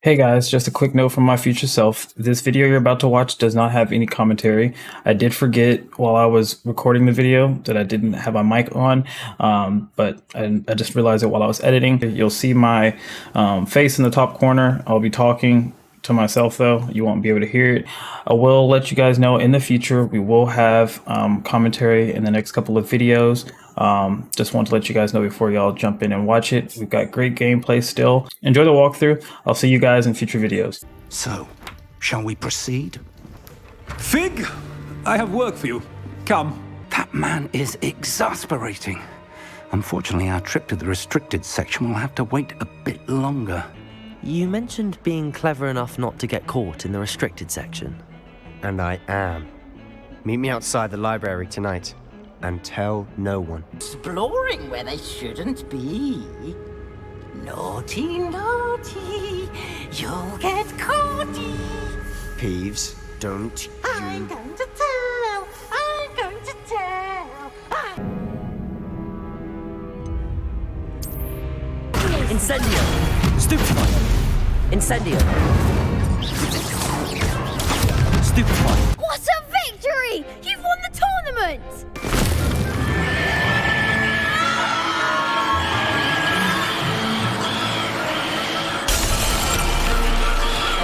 Hey guys, just a quick note from my future self. This video you're about to watch does not have any commentary. I did forget while I was recording the video that I didn't have my mic on, but I just realized it while I was editing. You'll see my face in the top corner. I'll be talking to myself though. You won't be able to hear it. I will let you guys know in the future we will have commentary in the next couple of videos. Just want to let you guys know before y'all jump in and watch it. We've got great gameplay still. Enjoy the walkthrough. I'll see you guys in future videos. So, shall we proceed? Fig, I have work for you. Come. That man is exasperating. Unfortunately, our trip to the restricted section will have to wait a bit longer. You mentioned being clever enough not to get caught in the restricted section. And I am. Meet me outside the library tonight, and tell no one. Exploring where they shouldn't be. Naughty, naughty, you'll get caughty. Peeves, don't you... I'm going to tell, I'm going to tell. Incendio! Stupefy! Incendio! Stupefy! What a victory! You've won the tournament!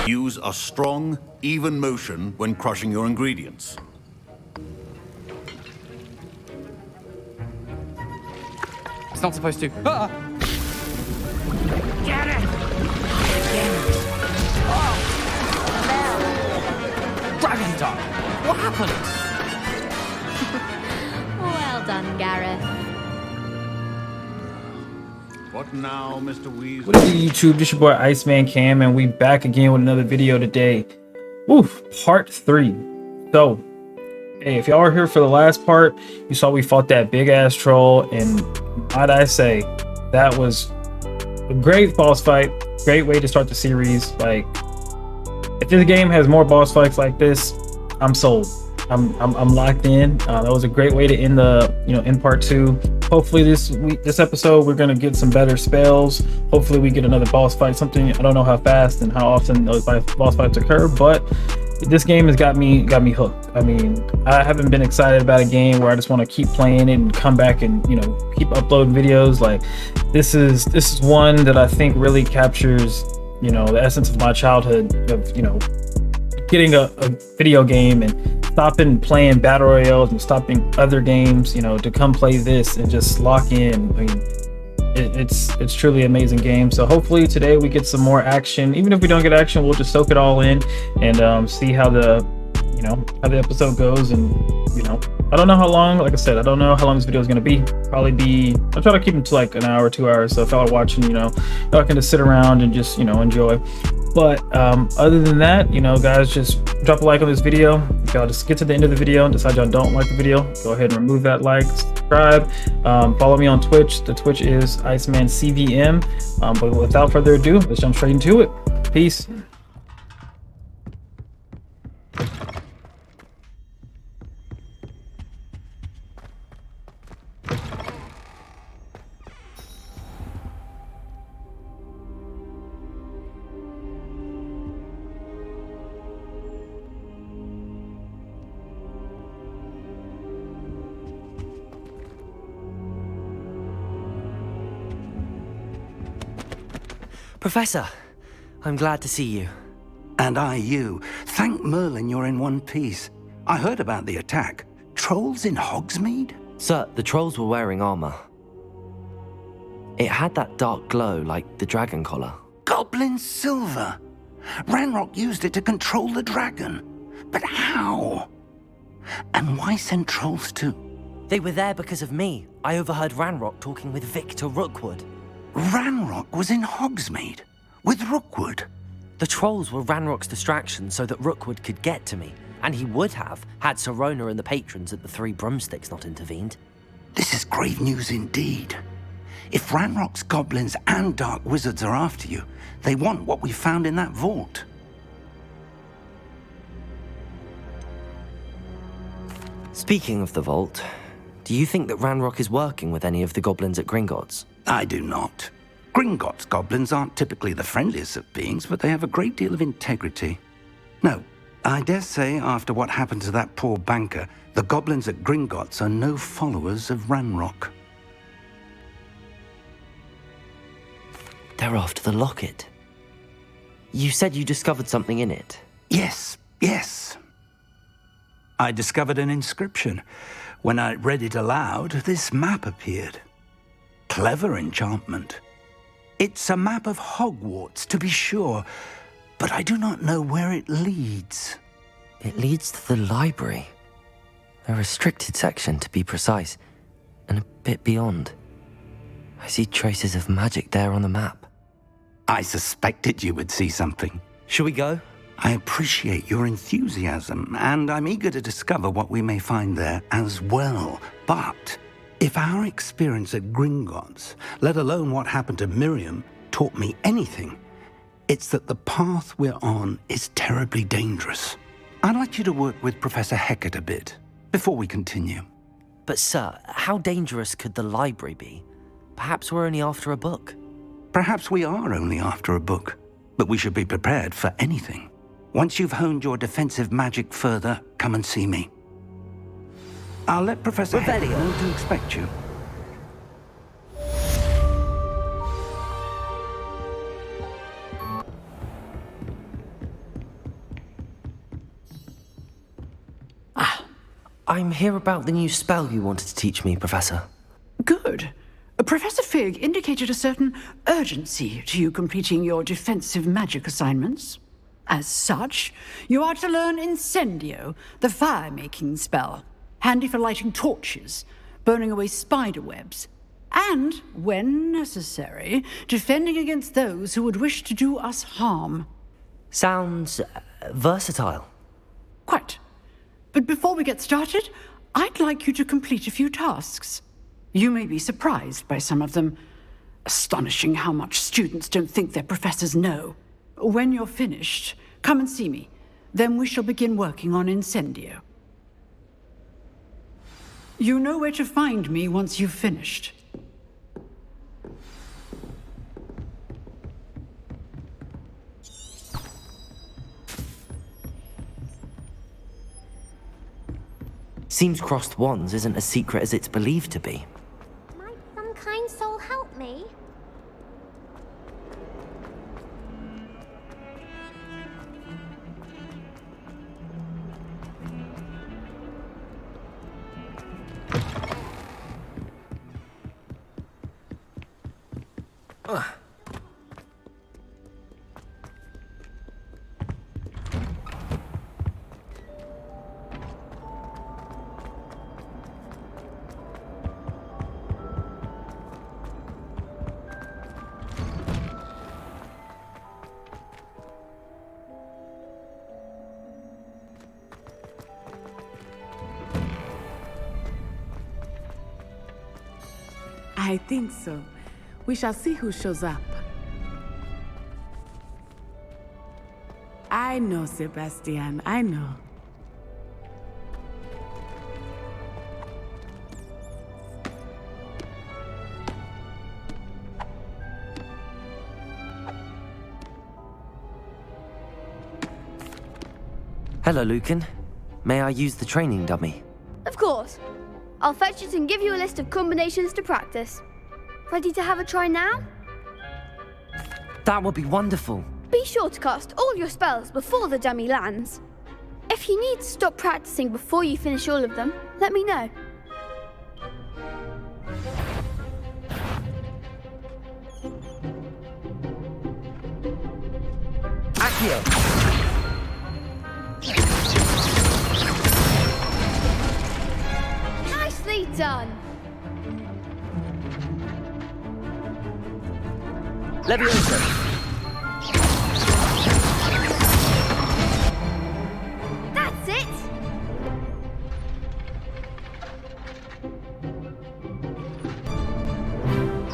Use a strong, even motion when crushing your ingredients. It's not supposed to. Ah! Get it! Dragon Dog! What happened? Well done, Gareth. What now, Mr. Weasley? What is it, YouTube? This your boy Iceman Cam, and we back again with another video today. Oof, part 3. So, hey, if y'all were here for the last part, you saw we fought that big ass troll, and might I say, that was a great boss fight. Great way to start the series. Like, if this game has more boss fights like this, I'm sold. I'm locked in. That was a great way to end the in part 2. Hopefully this episode we're gonna get some better spells. Hopefully we get another boss fight. Something I don't know how fast and how often those boss fights occur, but this game has got me hooked. I mean, I haven't been excited about a game where I just want to keep playing it and come back and keep uploading videos. Like this is one that I think really captures the essence of my childhood of getting a video game and stopping playing battle royales and stopping other games to come play this and just lock in. I mean, it's truly an amazing game. So hopefully today we get some more action. Even if we don't get action, we'll just soak it all in and see how the episode goes. And I don't know how long, like I said, I don't know how long this video is going to be. I'll try to keep it to like an hour, 2 hours. So if y'all are watching, y'all can just sit around and just enjoy. But other than that, guys, just drop a like on this video. If y'all just get to the end of the video and decide y'all don't like the video, go ahead and remove that like, subscribe, follow me on Twitch. The Twitch is IcemanCVM. But without further ado, let's jump straight into it. Peace. Professor, I'm glad to see you. And I you. Thank Merlin you're in one piece. I heard about the attack. Trolls in Hogsmeade? Sir, the trolls were wearing armor. It had that dark glow like the dragon collar. Goblin silver. Ranrock used it to control the dragon. But how? And why send trolls too? They were there because of me. I overheard Ranrock talking with Victor Rookwood. Ranrock was in Hogsmeade with Rookwood. The trolls were Ranrock's distraction so that Rookwood could get to me, and he would have had Sirona and the patrons at the Three Broomsticks not intervened. This is grave news indeed. If Ranrock's goblins and dark wizards are after you, they want what we found in that vault. Speaking of the vault, do you think that Ranrock is working with any of the goblins at Gringotts? I do not. Gringotts goblins aren't typically the friendliest of beings, but they have a great deal of integrity. No, I dare say after what happened to that poor banker, the goblins at Gringotts are no followers of Ranrock. They're after the locket. You said you discovered something in it. Yes. I discovered an inscription. When I read it aloud, this map appeared. Clever enchantment. It's a map of Hogwarts, to be sure, but I do not know where it leads. It leads to the library. A restricted section, to be precise, and a bit beyond. I see traces of magic there on the map. I suspected you would see something. Shall we go? I appreciate your enthusiasm, and I'm eager to discover what we may find there as well. But if our experience at Gringotts, let alone what happened to Miriam, taught me anything, it's that the path we're on is terribly dangerous. I'd like you to work with Professor Hecat a bit before we continue. But sir, how dangerous could the library be? Perhaps we're only after a book. Perhaps we are only after a book, but we should be prepared for anything. Once you've honed your defensive magic further, come and see me. I'll let Professor Hecat know to expect you. I'm here about the new spell you wanted to teach me, Professor. Good. Professor Fig indicated a certain urgency to you completing your defensive magic assignments. As such, you are to learn Incendio, the fire-making spell, handy for lighting torches, burning away spider webs, and, when necessary, defending against those who would wish to do us harm. Sounds versatile. Quite. But before we get started, I'd like you to complete a few tasks. You may be surprised by some of them. Astonishing how much students don't think their professors know. When you're finished, come and see me. Then we shall begin working on Incendio. You know where to find me once you've finished. Seems crossed wands isn't as secret as it's believed to be. Might some kind soul help me? I think so. We shall see who shows up. I know, Sebastian, I know. Hello, Lucan. May I use the training dummy? Of course. I'll fetch it and give you a list of combinations to practice. Ready to have a try now? That would be wonderful. Be sure to cast all your spells before the dummy lands. If you need to stop practicing before you finish all of them, let me know. Accio! Nicely done! Leviosa! That's it!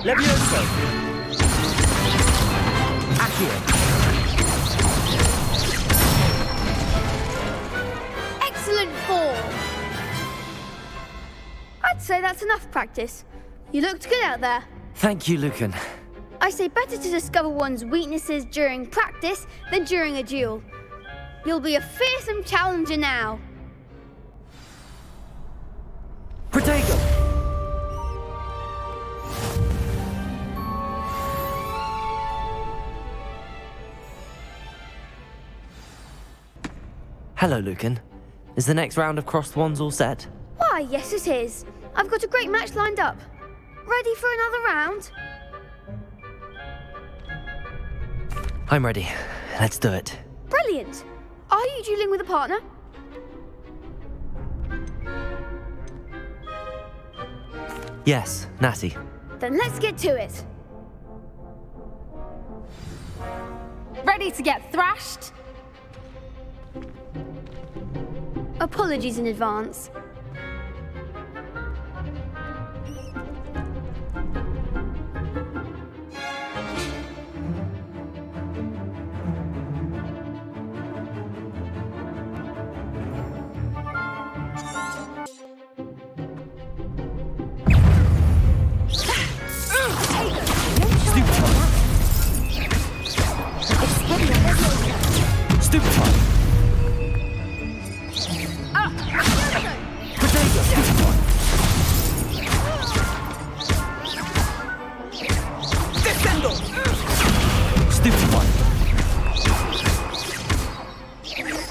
Leviosa! Accio! Excellent form! I'd say that's enough practice. You looked good out there. Thank you, Lucan. I say better to discover one's weaknesses during practice than during a duel. You'll be a fearsome challenger now. Protego! Hello, Lucan. Is the next round of crossed wands all set? Why, yes it is. I've got a great match lined up. Ready for another round? I'm ready. Let's do it. Brilliant. Are you dueling with a partner? Yes, Natty. Then let's get to it. Ready to get thrashed? Apologies in advance.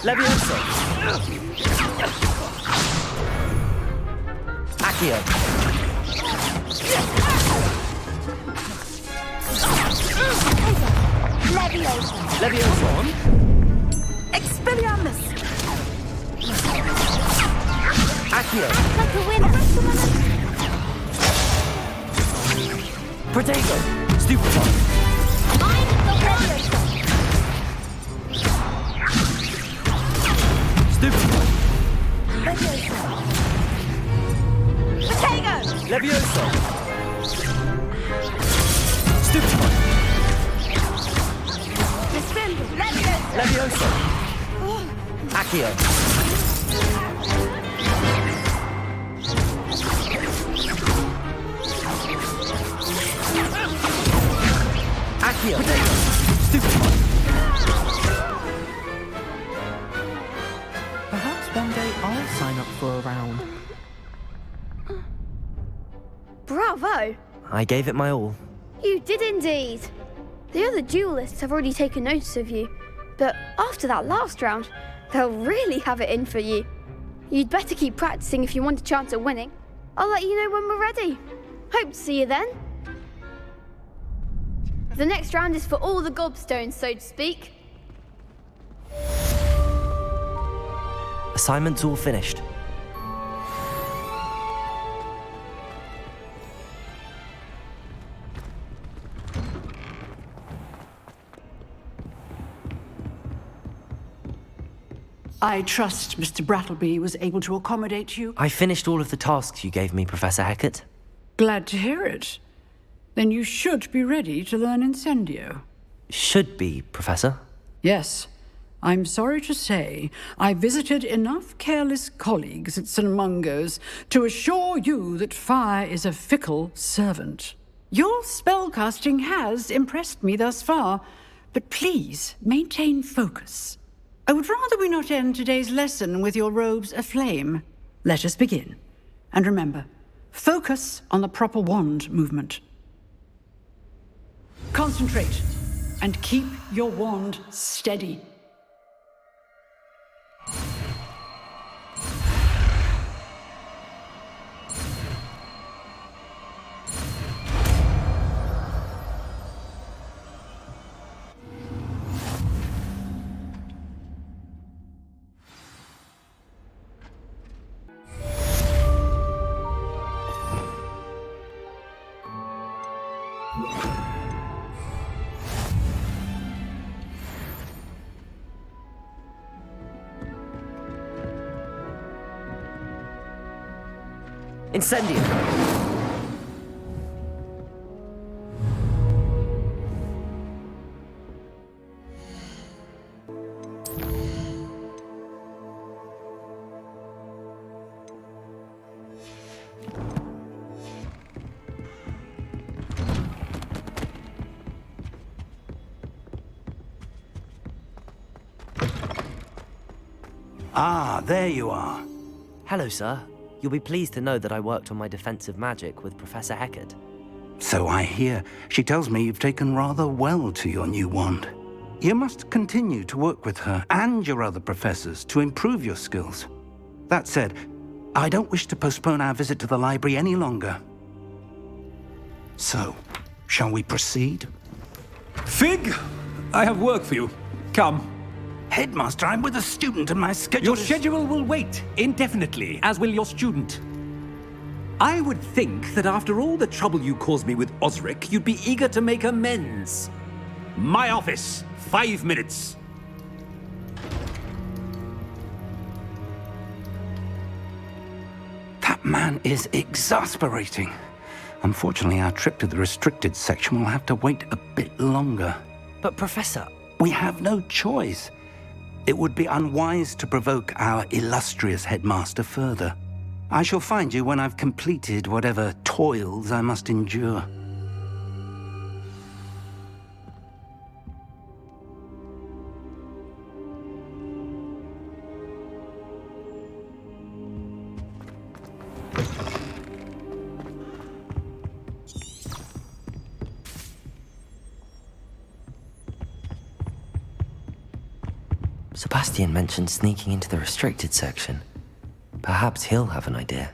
Levioso! Accio! Levioso! Expelliarmus! Accio! Like a winner! Protego! Stupefy! I'm the Levioso! Stupefy! Protego! Levioso! Stupefy! Descendo! Levioso! Levioso! Accio! Accio! Stupefy! Perhaps one day I'll sign up for a round. Bravo! I gave it my all. You did indeed. The other duelists have already taken notice of you, but after that last round, they'll really have it in for you. You'd better keep practicing if you want a chance at winning. I'll let you know when we're ready. Hope to see you then. The next round is for all the gobstones, so to speak. Assignment's all finished. I trust Mr. Brattleby was able to accommodate you. I finished all of the tasks you gave me, Professor Hecat. Glad to hear it. Then you should be ready to learn Incendio. Should be, Professor. Yes. I'm sorry to say, I visited enough careless colleagues at St. Mungo's to assure you that fire is a fickle servant. Your spellcasting has impressed me thus far, but please maintain focus. I would rather we not end today's lesson with your robes aflame. Let us begin. And remember, focus on the proper wand movement. Concentrate and keep your wand steady. Incendio! Ah, there you are. Hello, sir. You'll be pleased to know that I worked on my defensive magic with Professor Heckard. So I hear. She tells me you've taken rather well to your new wand. You must continue to work with her and your other professors to improve your skills. That said, I don't wish to postpone our visit to the library any longer. So, shall we proceed? Fig, I have work for you. Come. Headmaster, I'm with a student and my schedule Your schedule will wait indefinitely, as will your student. I would think that after all the trouble you caused me with Osric, you'd be eager to make amends. My office, 5 minutes. That man is exasperating. Unfortunately, our trip to the restricted section will have to wait a bit longer. But Professor... We have no choice. It would be unwise to provoke our illustrious headmaster further. I shall find you when I've completed whatever toils I must endure. Sebastian mentioned sneaking into the restricted section. Perhaps he'll have an idea.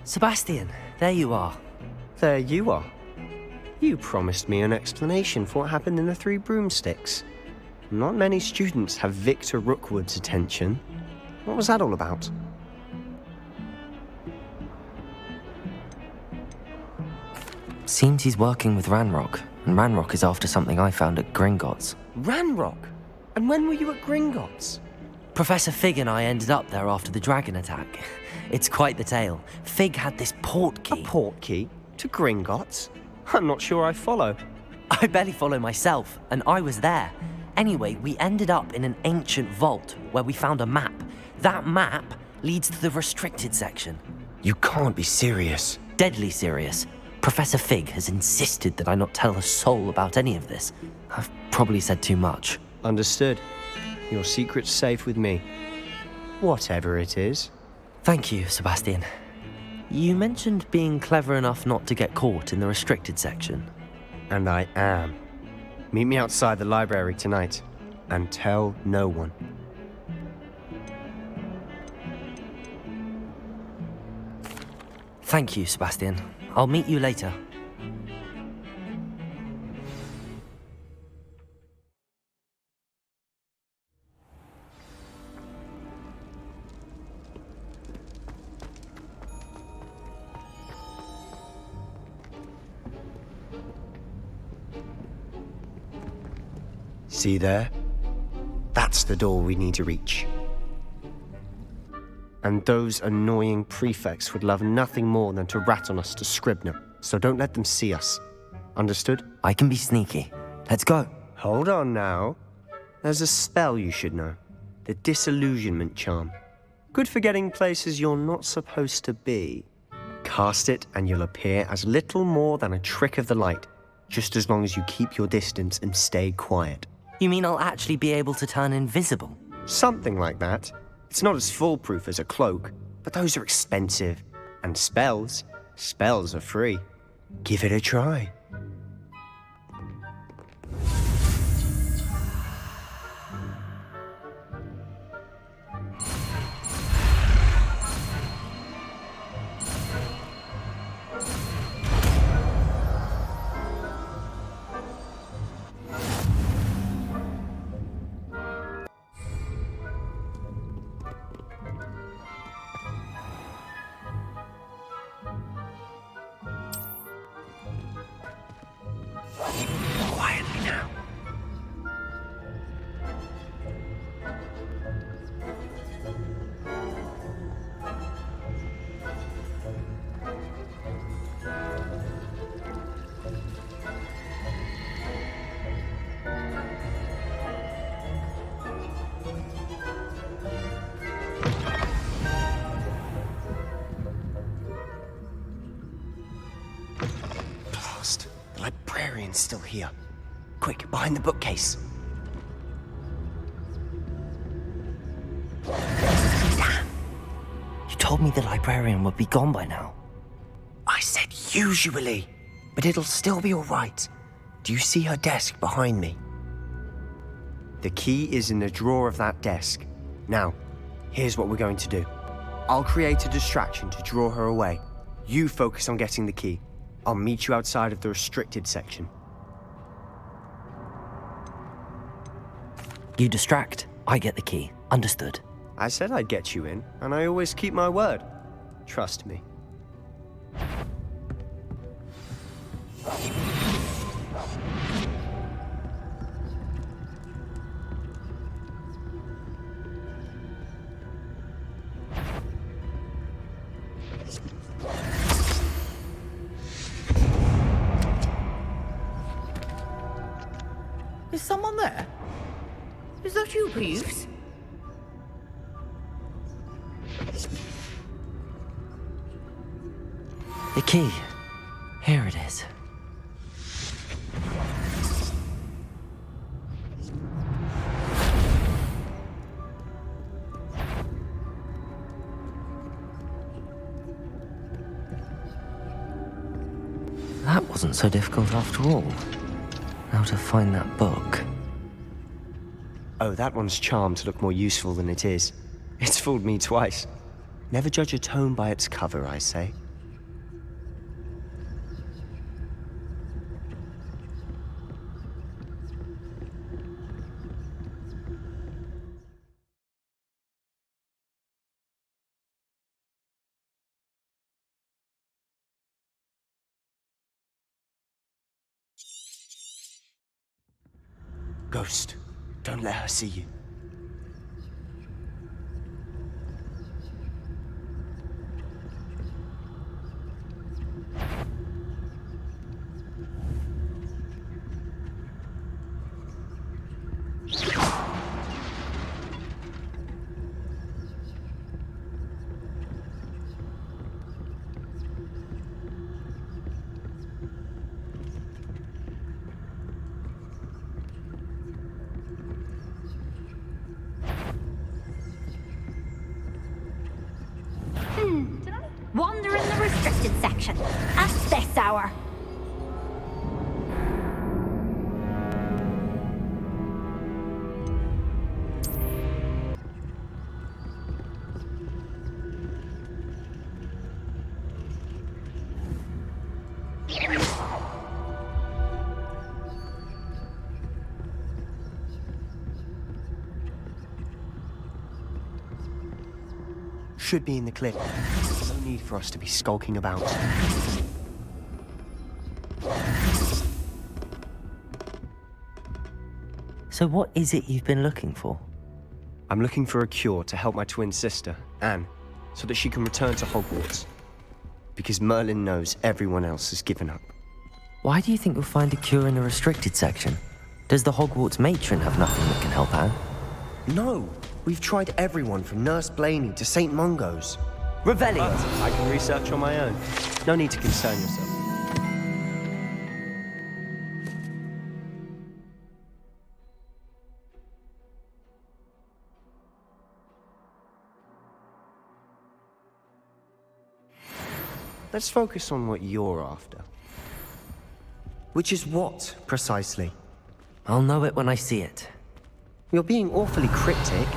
Sebastian, there you are. There you are. You promised me an explanation for what happened in the Three Broomsticks. Not many students have Victor Rookwood's attention. What was that all about? Seems he's working with Ranrock, and Ranrock is after something I found at Gringotts. Ranrock? And when were you at Gringotts? Professor Fig and I ended up there after the dragon attack. It's quite the tale. Fig had this port key. A port key? To Gringotts? I'm not sure I follow. I barely follow myself, and I was there. Anyway, we ended up in an ancient vault where we found a map. That map leads to the restricted section. You can't be serious. Deadly serious. Professor Fig has insisted that I not tell a soul about any of this. I've probably said too much. Understood. Your secret's safe with me. Whatever it is. Thank you, Sebastian. You mentioned being clever enough not to get caught in the restricted section. And I am. Meet me outside the library tonight, and tell no one. Thank you, Sebastian. I'll meet you later. See there? That's the door we need to reach. And those annoying prefects would love nothing more than to rat on us to Scribner, so don't let them see us. Understood? I can be sneaky. Let's go. Hold on now. There's a spell you should know. The Disillusionment Charm. Good for getting places you're not supposed to be. Cast it and you'll appear as little more than a trick of the light, just as long as you keep your distance and stay quiet. You mean I'll actually be able to turn invisible? Something like that. It's not as foolproof as a cloak, but those are expensive. And spells are free. Give it a try. librarian's still here. Quick, behind the bookcase. Damn. You told me the librarian would be gone by now. I said usually, but it'll still be all right. Do you see her desk behind me? The key is in the drawer of that desk. Now, here's what we're going to do. I'll create a distraction to draw her away. You focus on getting the key. I'll meet you outside of the restricted section. You distract, I get the key. Understood. I said I'd get you in, and I always keep my word. Trust me. Is someone there? Is that you, Peeves? The key. Here it is. That wasn't so difficult after all. How to find that book. Oh, that one's charmed to look more useful than it is. It's fooled me twice. Never judge a tome by its cover, I say. Ghost, don't let her see you. Wander in the restricted section at this hour. Should be in the clip. No need for us to be skulking about. So what is it you've been looking for? I'm looking for a cure to help my twin sister, Anne, so that she can return to Hogwarts. Because Merlin knows everyone else has given up. Why do you think you'll find a cure in the restricted section? Does the Hogwarts matron have nothing that can help Anne? No! We've tried everyone from Nurse Blaney to St. Mungo's. Revelio! I can research on my own. No need to concern yourself. Let's focus on what you're after. Which is what, precisely? I'll know it when I see it. You're being awfully cryptic.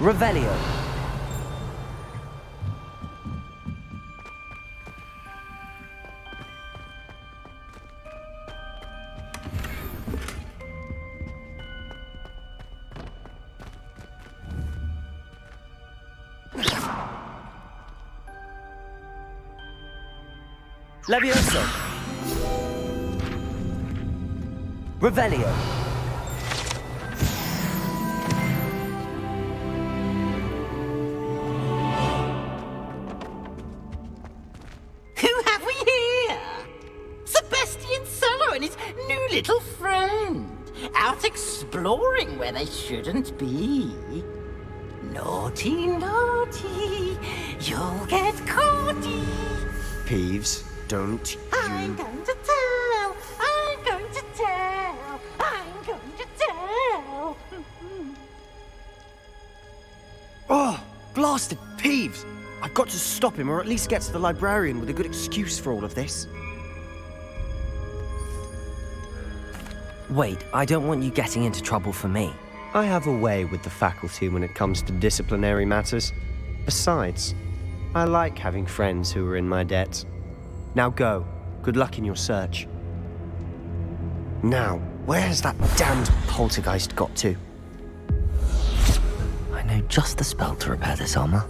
Revelio! Levioso! Revelio! little friend, out exploring where they shouldn't be. Naughty, naughty, you'll get caughty. Peeves, don't you... I'm going to tell, I'm going to tell, I'm going to tell. Oh, blasted Peeves! I've got to stop him, or at least get to the librarian with a good excuse for all of this. Wait, I don't want you getting into trouble for me. I have a way with the faculty when it comes to disciplinary matters. Besides, I like having friends who are in my debt. Now go. Good luck in your search. Now, where's that damned poltergeist got to? I know just the spell to repair this armor.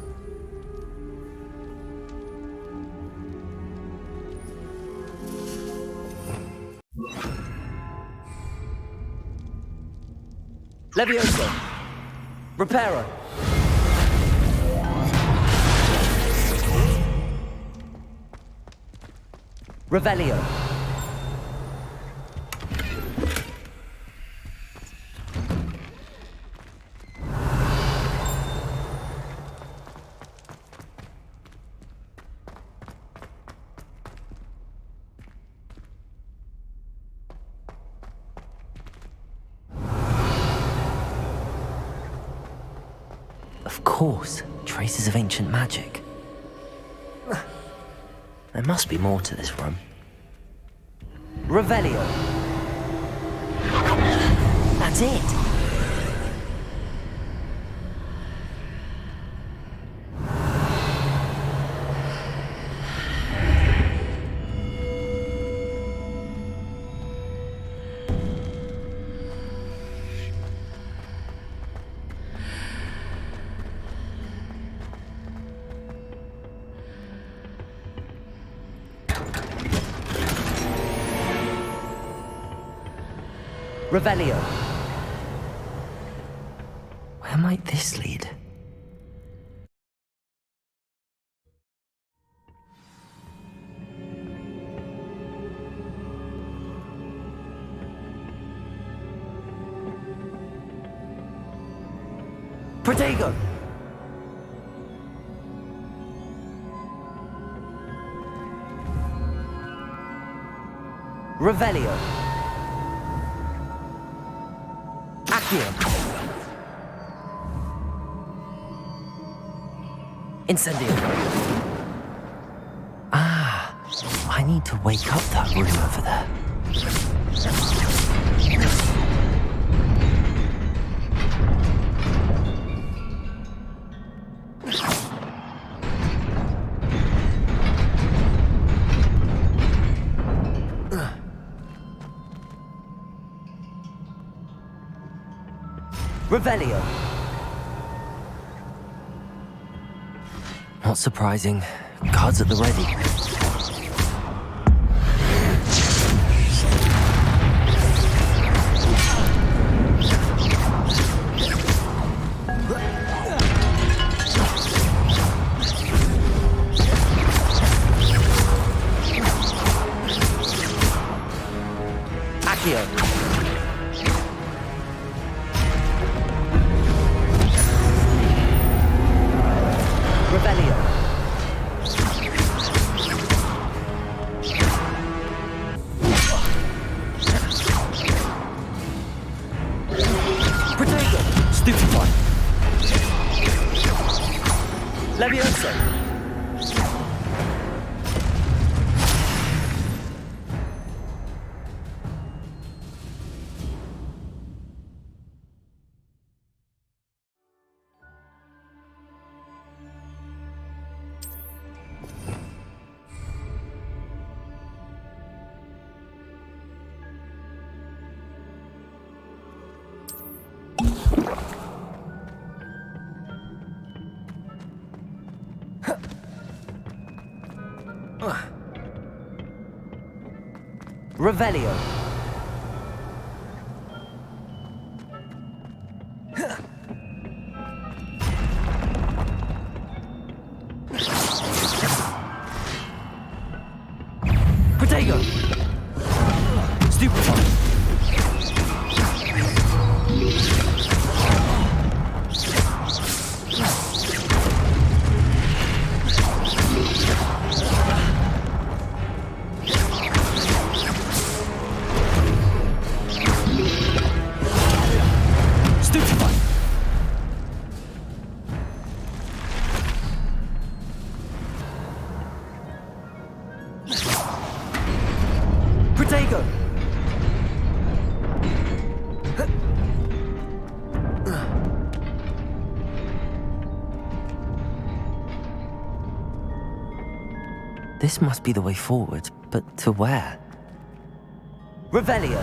Levioso! Reparo! Revelio! Of course, traces of ancient magic. There must be more to this room. Revelio! That's it! Revelio! Where might this lead? Protego! Revelio! Accio! Incendio! Ah, I need to wake up that room over there. Revelio! Not surprising. Guards at the ready. Accio! Revelio! Protego! Stupefy! Levioso! Revelio! Protego! Stupefy! Protego! This must be the way forward, but to where? Revelio!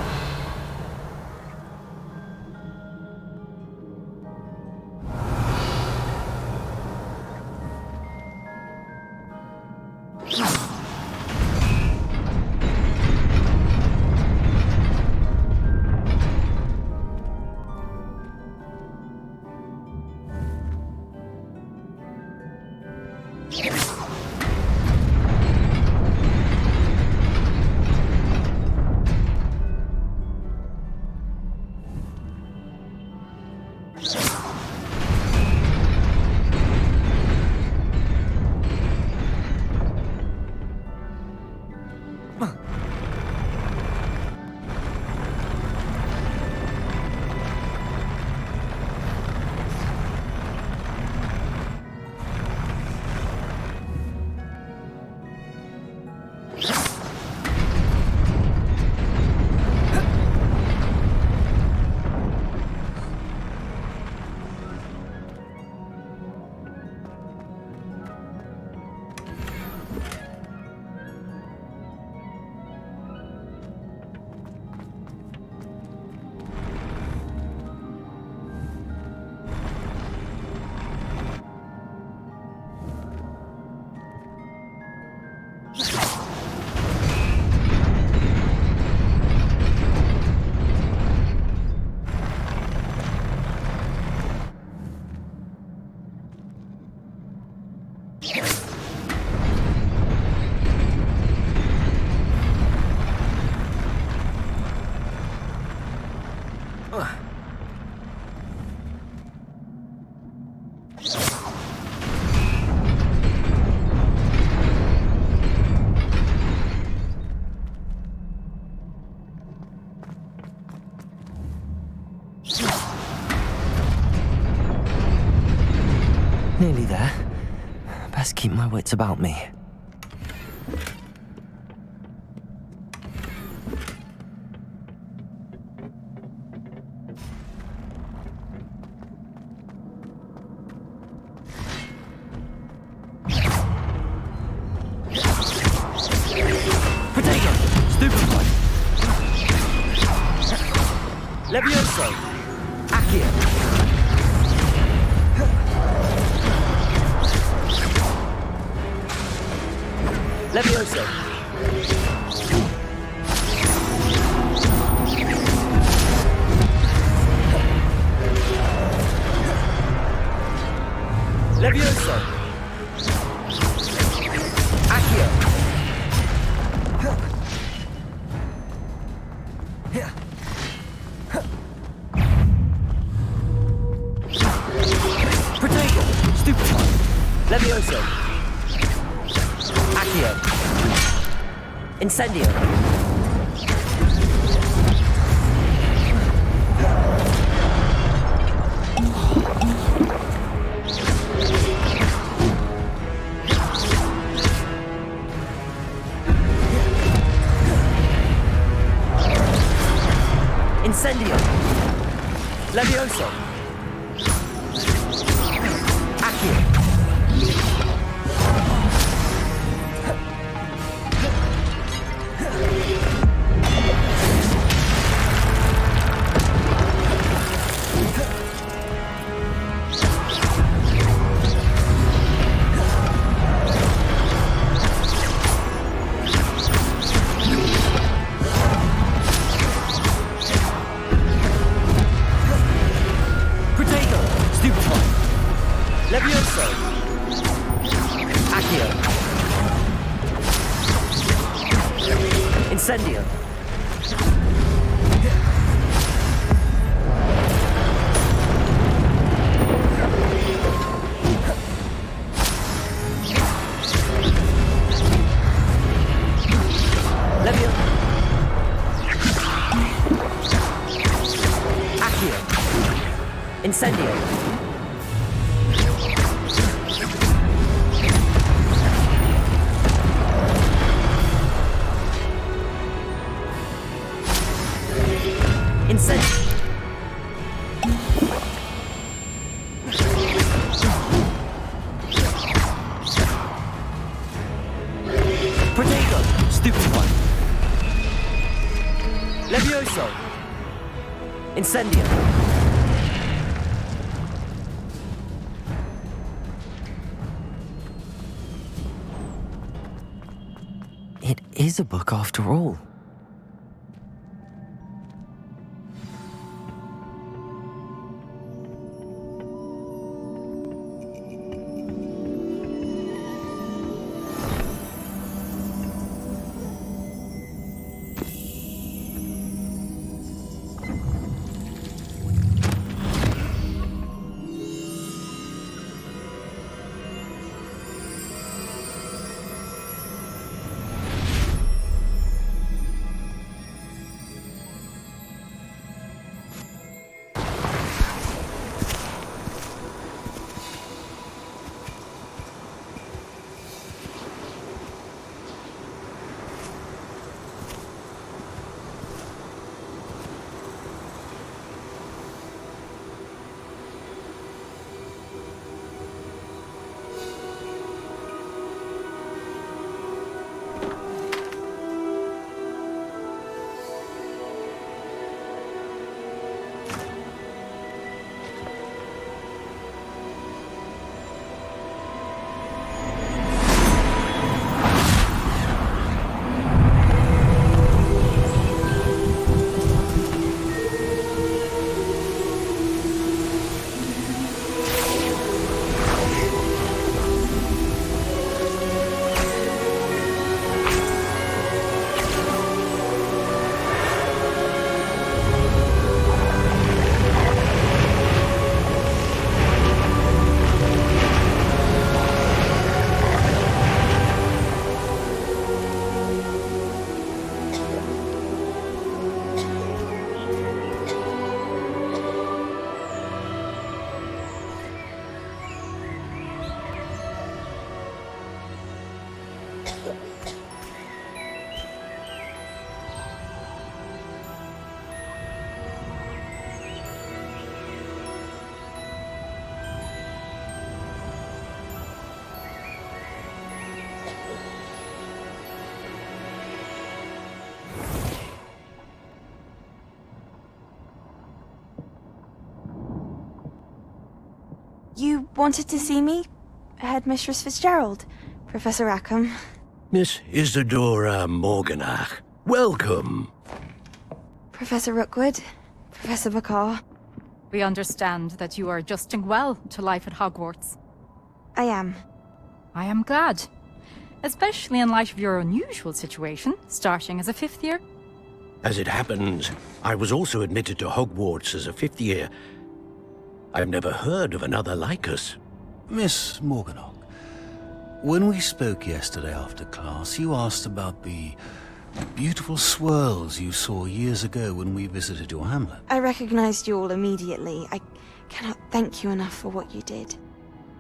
Nearly there. Best keep my wits about me. Potato! Stupefy! Levioso! Accio! Levioso! Levioso! Accio! Protego! Stupefy! Levioso! Accio! Incendio! Incendio! Levioso! Accio! Levioso! Accio! Incendio! Levio! Accio! Incendio! Incendio. Protego. Stupid one. Levioso. Incendio. It is a book after all. You wanted to see me? Headmistress Fitzgerald, Professor Rackham. Miss Isadora Morganach, welcome. Professor Rookwood, Professor Bakar. We understand that you are adjusting well to life at Hogwarts. I am. I am glad. Especially in light of your unusual situation, starting as a 5th year. As it happens, I was also admitted to Hogwarts as a 5th year. I've never heard of another like us. Miss Morganach, when we spoke yesterday after class, you asked about the beautiful swirls you saw years ago when we visited your hamlet. I recognized you all immediately. I cannot thank you enough for what you did.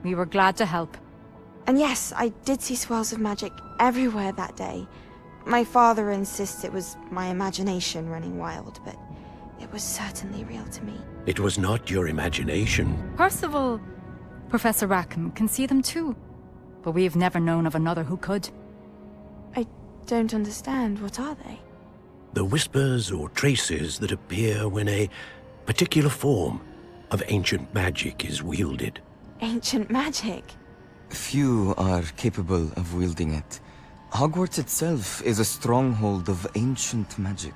We were glad to help. And yes, I did see swirls of magic everywhere that day. My father insists it was my imagination running wild, but it was certainly real to me. It was not your imagination. Percival, Professor Rackham can see them too. But we have never known of another who could. I don't understand. What are they? The whispers or traces that appear when a particular form of ancient magic is wielded. Ancient magic? Few are capable of wielding it. Hogwarts itself is a stronghold of ancient magic.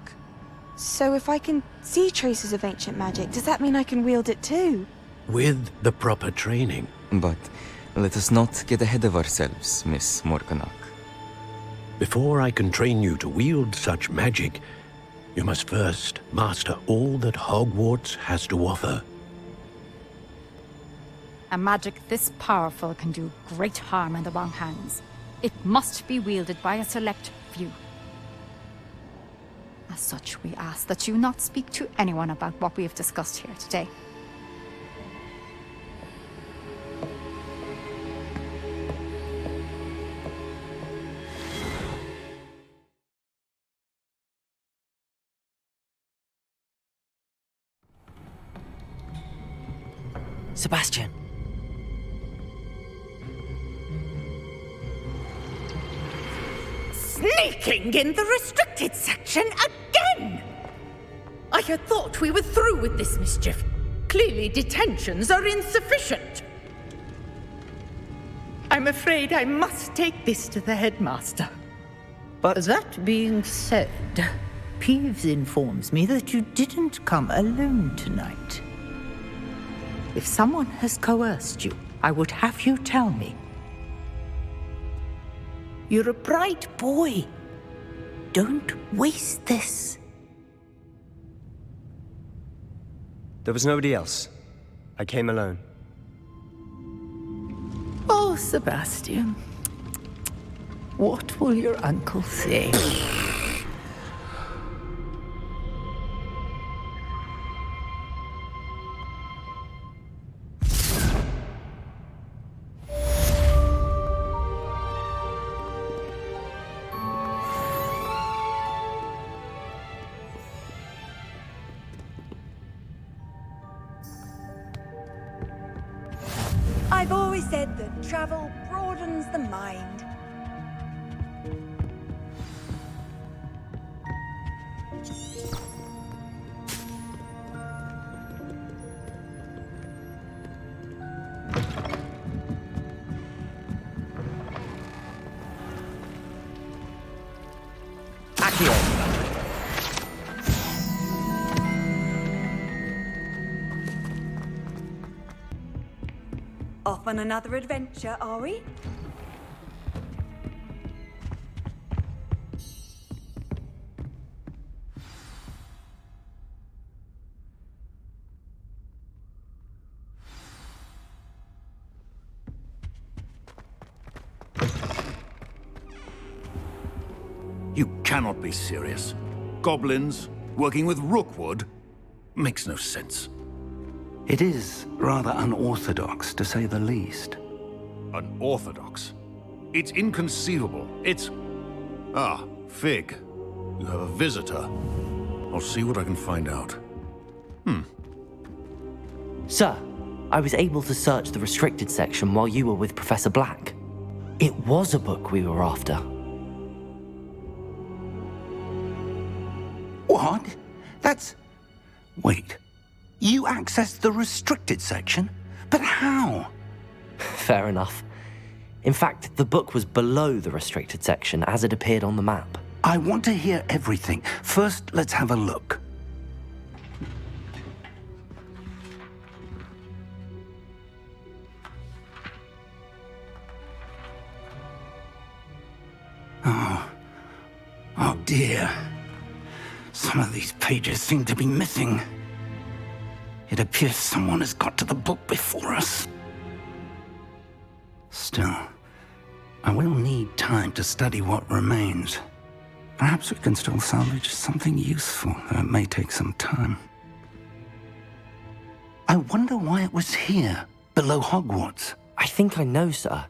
So if I can see traces of ancient magic, does that mean I can wield it too? With the proper training. But let us not get ahead of ourselves, Miss Morganach. Before I can train you to wield such magic, you must first master all that Hogwarts has to offer. A magic this powerful can do great harm in the wrong hands. It must be wielded by a select few. As such, we ask that you not speak to anyone about what we have discussed here today. Sebastian. Sneaking in the restricted section again! I had thought we were through with this mischief. Clearly detentions are insufficient. I'm afraid I must take this to the headmaster. But that being said, Peeves informs me that you didn't come alone tonight. If someone has coerced you, I would have you tell me. You're a bright boy. Don't waste this. There was nobody else. I came alone. Oh, Sebastian. What will your uncle say? I've always said that travel broadens the mind. Off on another adventure, are we? You cannot be serious. Goblins working with Rookwood makes no sense. It is rather unorthodox, to say the least. Unorthodox? It's inconceivable. It's... Ah, Fig. You have a visitor. I'll see what I can find out. Sir, I was able to search the restricted section while you were with Professor Black. It was a book we were after. What? That's... Wait. You accessed the restricted section? But how? Fair enough. In fact, the book was below the restricted section as it appeared on the map. I want to hear everything. First, let's have a look. Oh dear. Some of these pages seem to be missing. It appears someone has got to the book before us. Still, I will need time to study what remains. Perhaps we can still salvage something useful, though it may take some time. I wonder why it was here, below Hogwarts. I think I know, sir.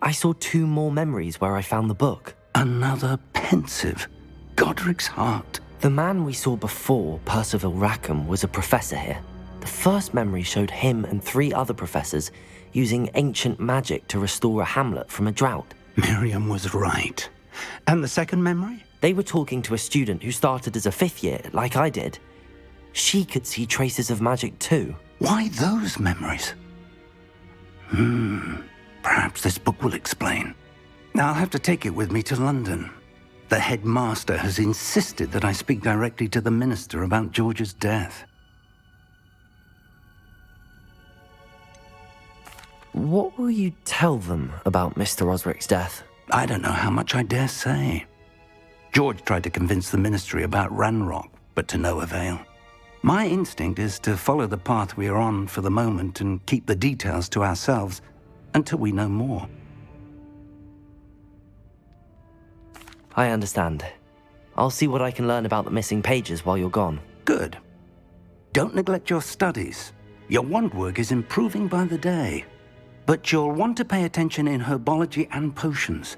I saw 2 more memories where I found the book. Another pensive. Godric's heart. The man we saw before, Percival Rackham, was a professor here. The first memory showed him and 3 other professors using ancient magic to restore a hamlet from a drought. Miriam was right. And the second memory? They were talking to a student who started as a 5th year, like I did. She could see traces of magic too. Why those memories? Perhaps this book will explain. Now I'll have to take it with me to London. The headmaster has insisted that I speak directly to the minister about George's death. What will you tell them about Mr. Osric's death? I don't know how much I dare say. George tried to convince the ministry about Ranrock, but to no avail. My instinct is to follow the path we are on for the moment and keep the details to ourselves until we know more. I understand. I'll see what I can learn about the missing pages while you're gone. Good. Don't neglect your studies. Your wand work is improving by the day. But you'll want to pay attention in herbology and potions.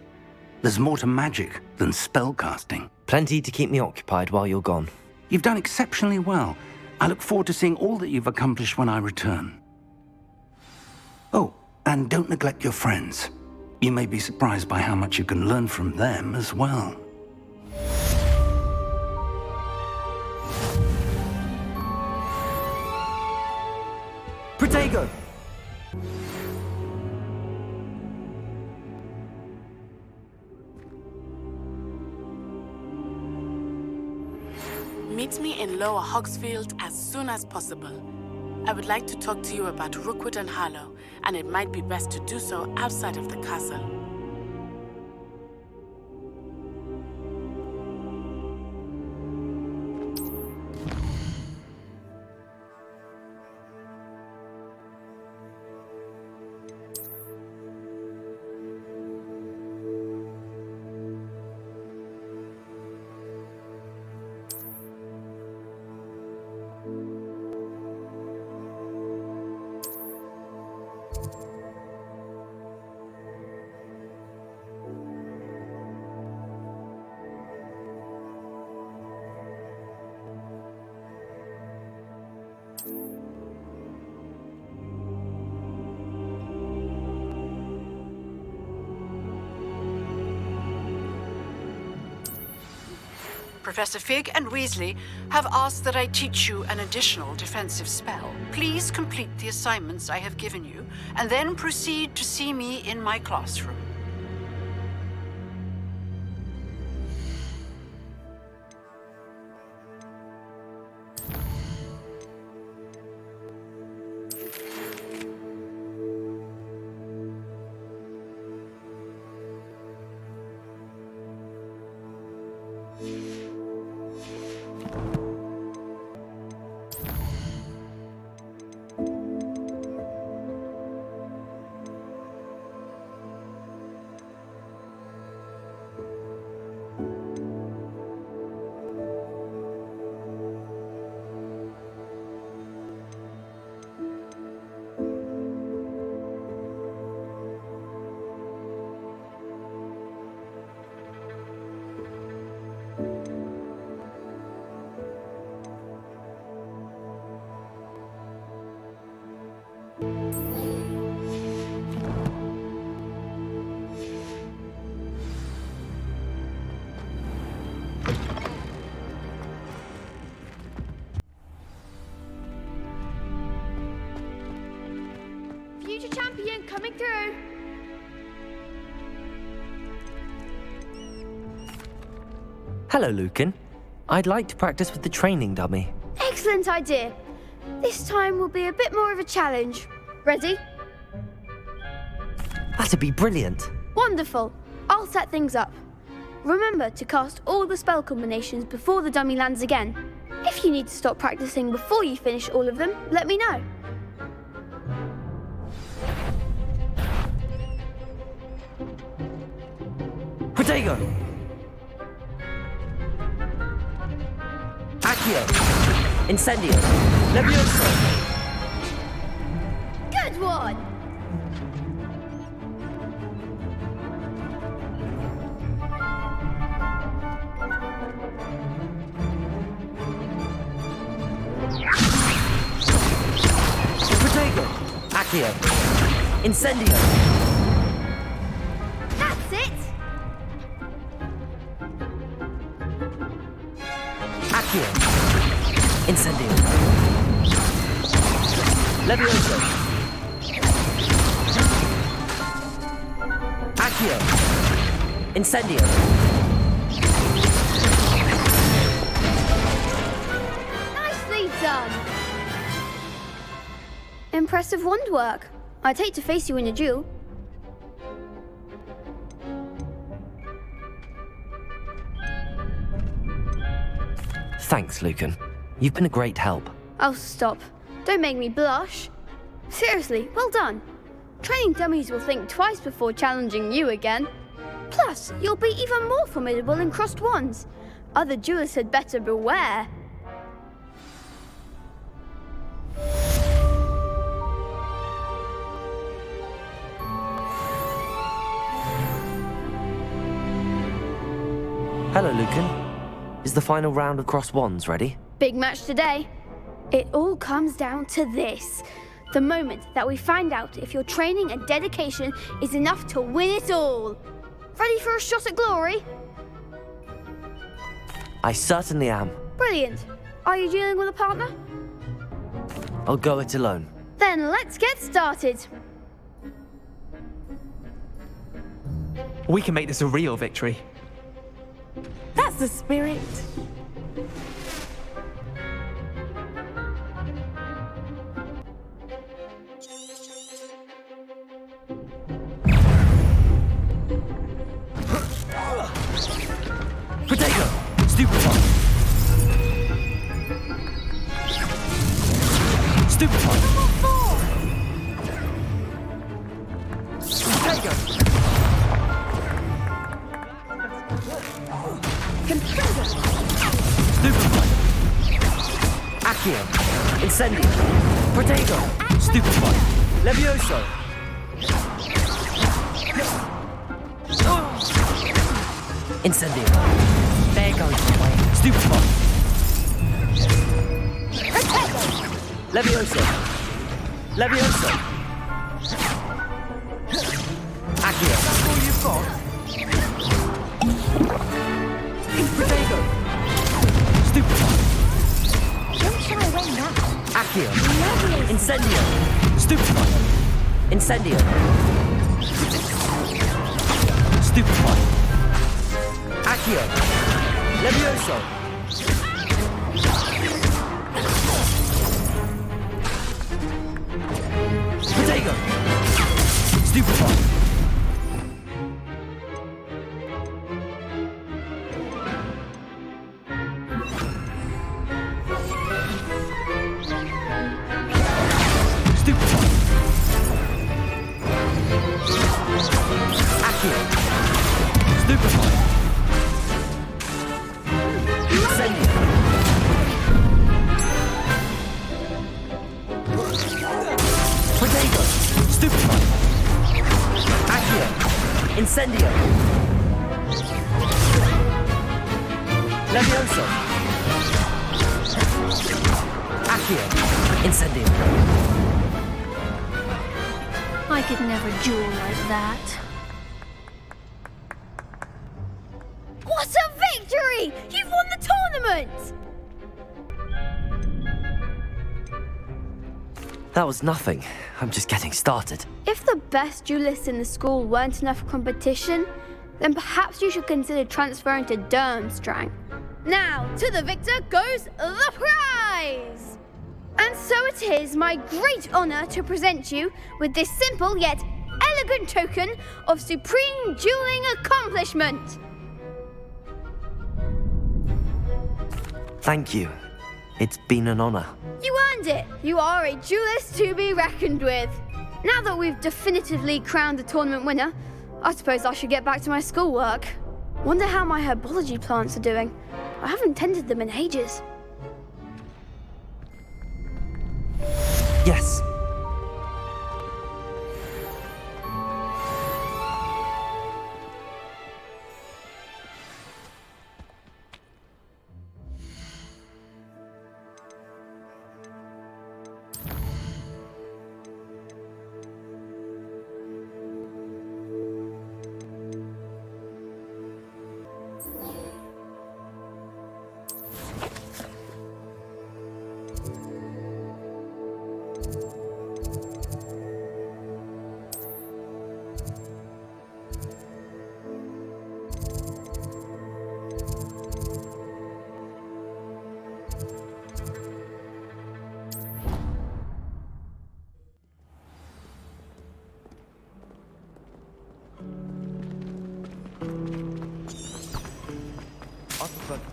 There's more to magic than spellcasting. Plenty to keep me occupied while you're gone. You've done exceptionally well. I look forward to seeing all that you've accomplished when I return. Oh, and don't neglect your friends. You may be surprised by how much you can learn from them as well. Protego! Meet me in Lower Hogsfield as soon as possible. I would like to talk to you about Rookwood and Harlow, and it might be best to do so outside of the castle. Professor Fig and Weasley have asked that I teach you an additional defensive spell. Please complete the assignments I have given you, and then proceed to see me in my classroom. Future champion coming through. Hello, Lucan. I'd like to practice with the training dummy. Excellent idea. This time will be a bit more of a challenge. Ready? That'd be brilliant. Wonderful. I'll set things up. Remember to cast all the spell combinations before the dummy lands again. If you need to stop practicing before you finish all of them, let me know. Protego! Accio! Incendio! Levioso! Good one! Protego! Accio! Incendio! That's it! Accio! Incendio! Levioso! Accio! Incendio! Nicely done! Impressive wand work. I'd hate to face you in a duel. Thanks, Lucan. You've been a great help. Oh, stop. Don't make me blush. Seriously, well done. Training dummies will think twice before challenging you again. Plus, you'll be even more formidable in crossed wands. Other duelists had better beware. Hello, Lucan. Is the final round of crossed wands ready? Big match today. It all comes down to this. the moment that we find out if your training and dedication is enough to win it all. Ready for a shot at glory? I certainly am. Brilliant. Are you dealing with a partner? I'll go it alone. Then let's get started. We can make this a real victory. That's the spirit. Potato! Stupefy! Stupefy! Potato! Stupefy! Accio! Incendio! Potato! Stupefy! Levioso! Incendio! There goes the way. Stupefy! Levioso! Levioso! Accio! That's all you've got? Potato! Stupefy! Don't shy away now. Accio! Incendio! Stupefy! Incendio! Stupefy! Accio! Levioso! Potato! Stupefy! Stupefy! Accio! Stupefy! Incendio! Potato! Stupefy! Accio! Incendio! Levioso! Accio! Incendio! I could never duel like that. What a victory! You've won the tournament! That was nothing. I'm just getting started. If the best duelists in the school weren't enough for competition, then perhaps you should consider transferring to Durmstrang. Now, to the victor goes the prize! And so it is my great honor to present you with this simple yet elegant token of supreme dueling accomplishment. Thank you. It's been an honor. You earned it! You are a duelist to be reckoned with. Now that we've definitively crowned the tournament winner, I suppose I should get back to my schoolwork. Wonder how my herbology plants are doing. I haven't tended them in ages. Yes.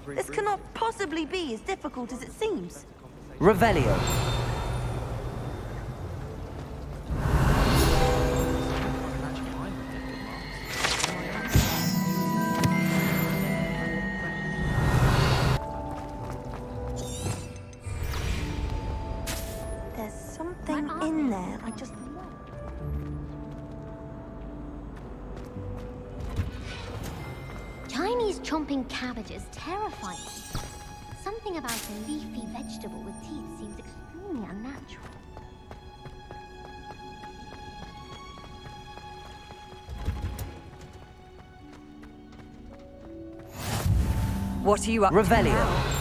This cannot possibly be as difficult as it seems. Revelio. There's something in there. I just... Chinese chomping cabbages terrify me. Something about a leafy vegetable with teeth seems extremely unnatural. What are you up to Revelio. now?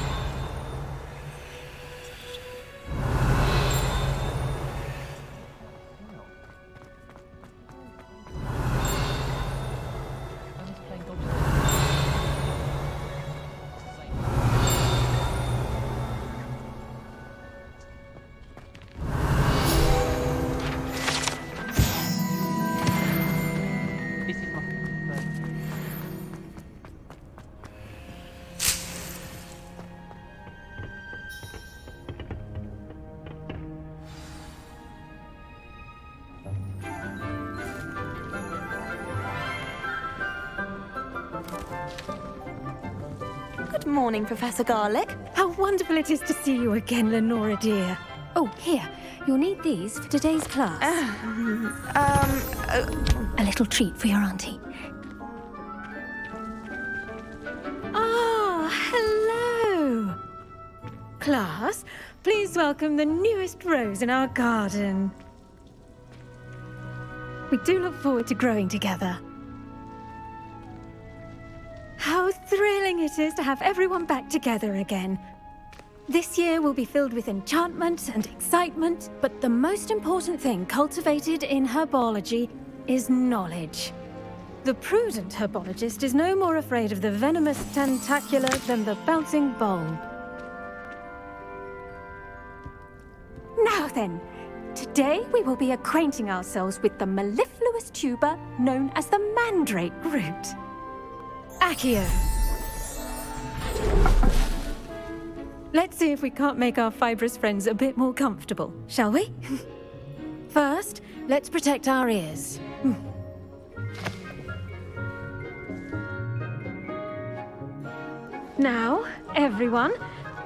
Good morning, Professor Garlick. How wonderful it is to see you again, Lenora dear. Oh, here. You'll need these for today's class. A little treat for your auntie. Ah, hello. Class, please welcome the newest rose in our garden. We do look forward to growing together. How thrilling it is to have everyone back together again. This year will be filled with enchantment and excitement, but the most important thing cultivated in herbology is knowledge. The prudent herbologist is no more afraid of the venomous tentacula than the bouncing bulb. Now then, today we will be acquainting ourselves with the mellifluous tuber known as the mandrake root. Accio. Let's see if we can't make our fibrous friends a bit more comfortable, shall we? First, let's protect our ears. Now, everyone,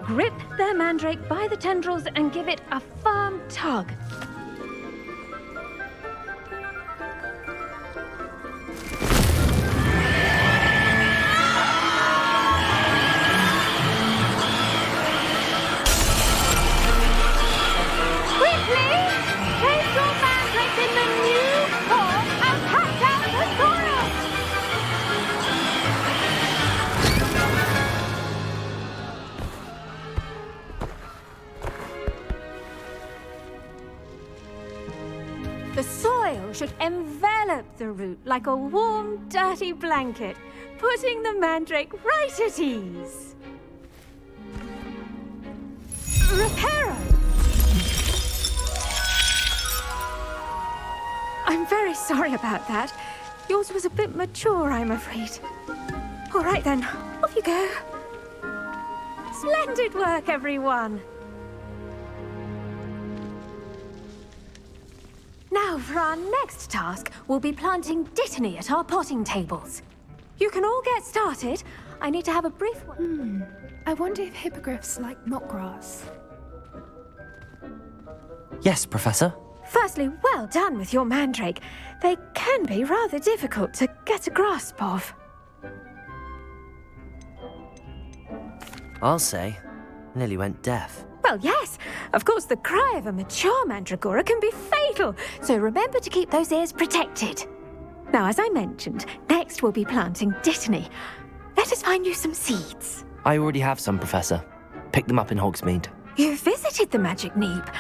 grip their mandrake by the tendrils and give it a firm tug. The soil should envelop the root like a warm, dirty blanket, putting the mandrake right at ease. Reparo! I'm very sorry about that. Yours was a bit mature, I'm afraid. All right then, off you go. Splendid work, everyone! Now, for our next task, we'll be planting dittany at our potting tables. You can all get started. I need to have a brief... I wonder if hippogriffs like knotgrass. Yes, Professor. Firstly, well done with your mandrake. They can be rather difficult to get a grasp of. I'll say. Nearly went deaf. Well, yes. Of course, the cry of a mature mandragora can be fatal, so remember to keep those ears protected. Now, as I mentioned, next we'll be planting dittany. Let us find you some seeds. I already have some, Professor. Picked them up in Hogsmeade. You visited the Magic Neep.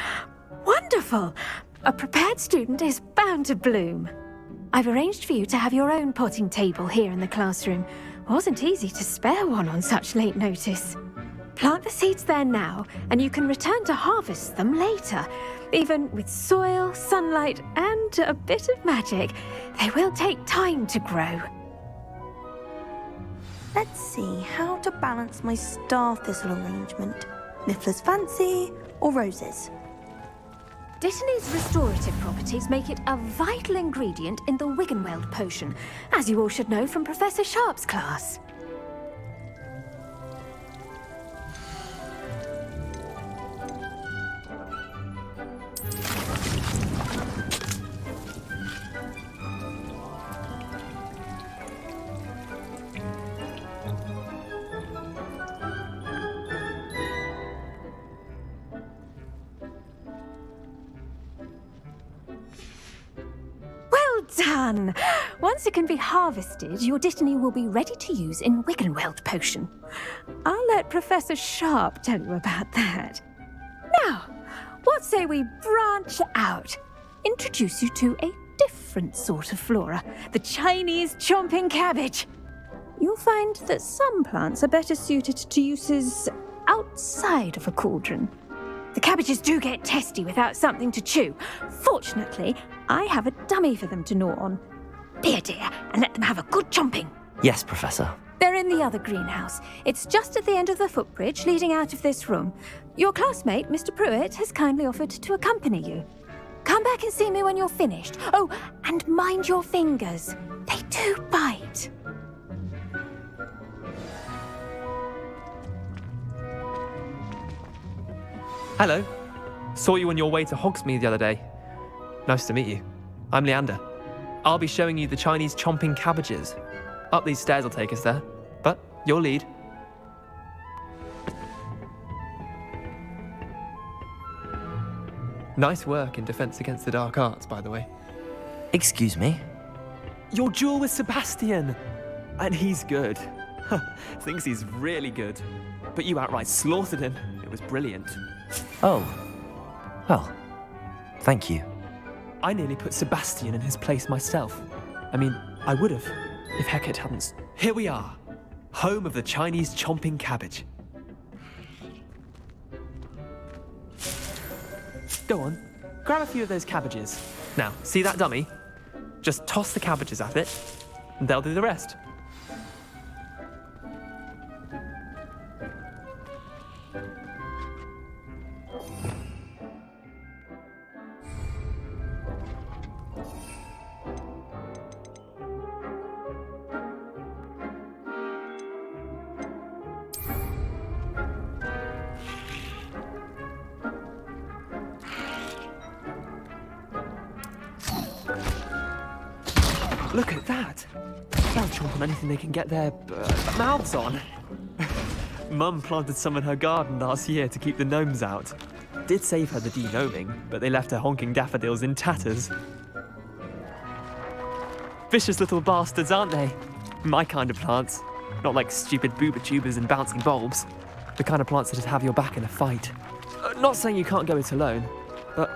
Wonderful. A prepared student is bound to bloom. I've arranged for you to have your own potting table here in the classroom. Wasn't easy to spare one on such late notice. Plant the seeds there now, and you can return to harvest them later. Even with soil, sunlight, and a bit of magic, they will take time to grow. Let's see how to balance my star thistle arrangement. Niffler's fancy or roses? Dittany's restorative properties make it a vital ingredient in the Wiggenweld potion, as you all should know from Professor Sharp's class. Done! Once it can be harvested, your dittany will be ready to use in Wiggenweld potion. let Professor Sharp tell you about that. Now, what say we branch out? Introduce you to a different sort of flora, the Chinese chomping cabbage. You'll find that some plants are better suited to uses outside of a cauldron. The cabbages do get testy without something to chew. Fortunately, I have a dummy for them to gnaw on. Here, dear, and let them have a good chomping. Yes, Professor. They're in the other greenhouse. It's just at the end of the footbridge leading out of this room. Your classmate, Mr. Pruitt, has kindly offered to accompany you. Come back and see me when you're finished. Oh, and mind your fingers. They do bite. Hello. Saw you on your way to Hogsmeade the other day. Nice to meet you. I'm Leander. I'll be showing you the Chinese chomping cabbages. Up these stairs will take us there, but your lead. Nice work in Defense Against the Dark Arts, by the way. Excuse me? Your duel with Sebastian! And he's good. Thinks he's really good. But you outright slaughtered him. It was brilliant. Oh. Well, thank you. I nearly put Sebastian in his place myself. I mean, I would have, if Hecate hadn't. Here we are, home of the Chinese chomping cabbage. Go on, grab a few of those cabbages. Now, see that dummy? Just toss the cabbages at it, and they'll do the rest. Look at that! They'll chomp on anything they can get their mouths on. Mum planted some in her garden last year to keep the gnomes out. Did save her the de-gnoming, but they left her honking daffodils in tatters. Vicious little bastards, aren't they? My kind of plants. Not like stupid booba tubers and bouncing bulbs. The kind of plants that'd have your back in a fight. Not saying you can't go it alone, but,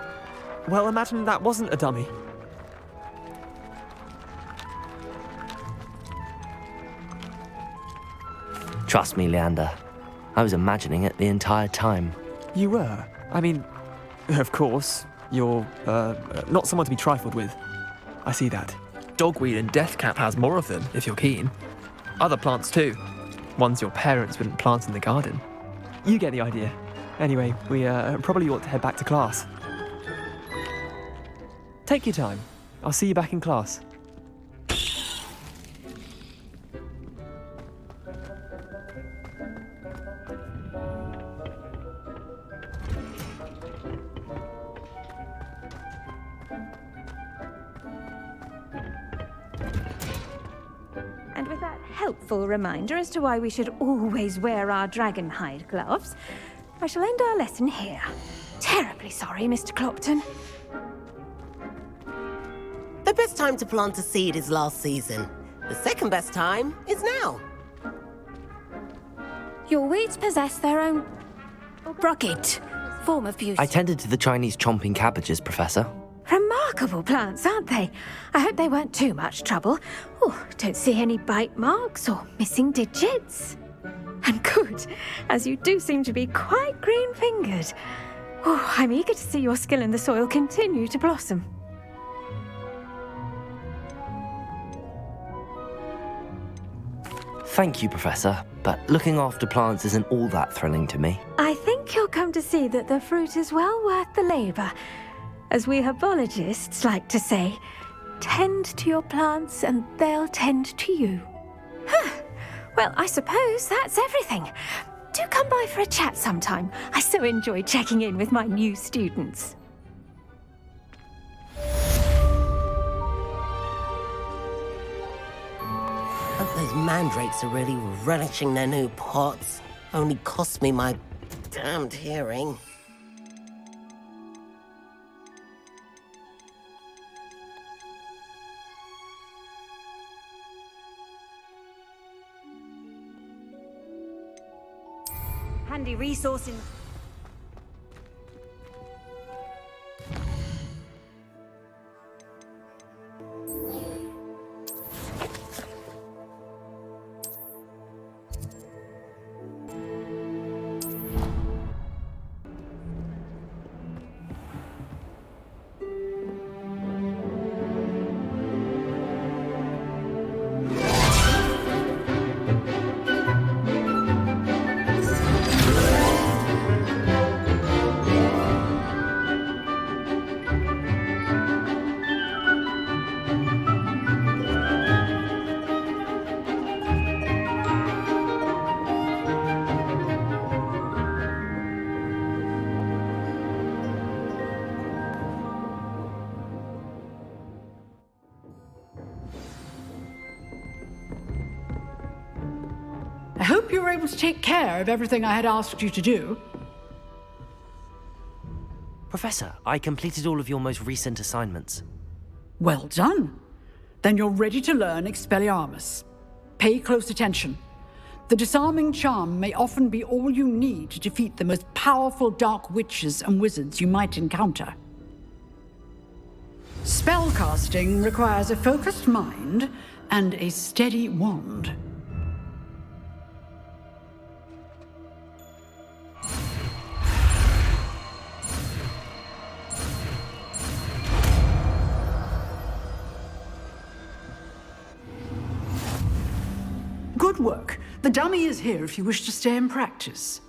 well, imagine that wasn't a dummy. Trust me, Leander. I was imagining it the entire time. You were? I mean, of course, you're, not someone to be trifled with. I see that. Dogweed and deathcap has more of them, if you're keen. Other plants too. Ones your parents wouldn't plant in the garden. You get the idea. Anyway, we probably ought to head back to class. Take your time. I'll see you back in class. And with that helpful reminder as to why we should always wear our dragon hide gloves, I shall end our lesson here. Terribly sorry, Mr. Clopton. The best time to plant a seed is last season. The second best time is now. Your weeds possess their own rugged form of beauty. I tended to the Chinese chomping cabbages, Professor. Remarkable plants, aren't they? I hope they weren't too much trouble. Oh, don't see any bite marks or missing digits. And good, as you do seem to be quite green-fingered. Oh, I'm eager to see your skill in the soil continue to blossom. Thank you, Professor, but looking after plants isn't all that thrilling to me. I think you'll come to see that the fruit is well worth the labour. As we herbologists like to say, tend to your plants and they'll tend to you. Well, I suppose that's everything. Do come by for a chat sometime. I so enjoy checking in with my new students. Hope those mandrakes are really relishing their new pots. Only cost me my damned hearing. handy resource in... I hope you were able to take care of everything I had asked you to do. Professor, I completed all of your most recent assignments. Well done. Then you're ready to learn Expelliarmus. Pay close attention. The disarming charm may often be all you need to defeat the most powerful dark witches and wizards you might encounter. Spellcasting requires a focused mind and a steady wand. Good work. The dummy is here if you wish to stay and practice.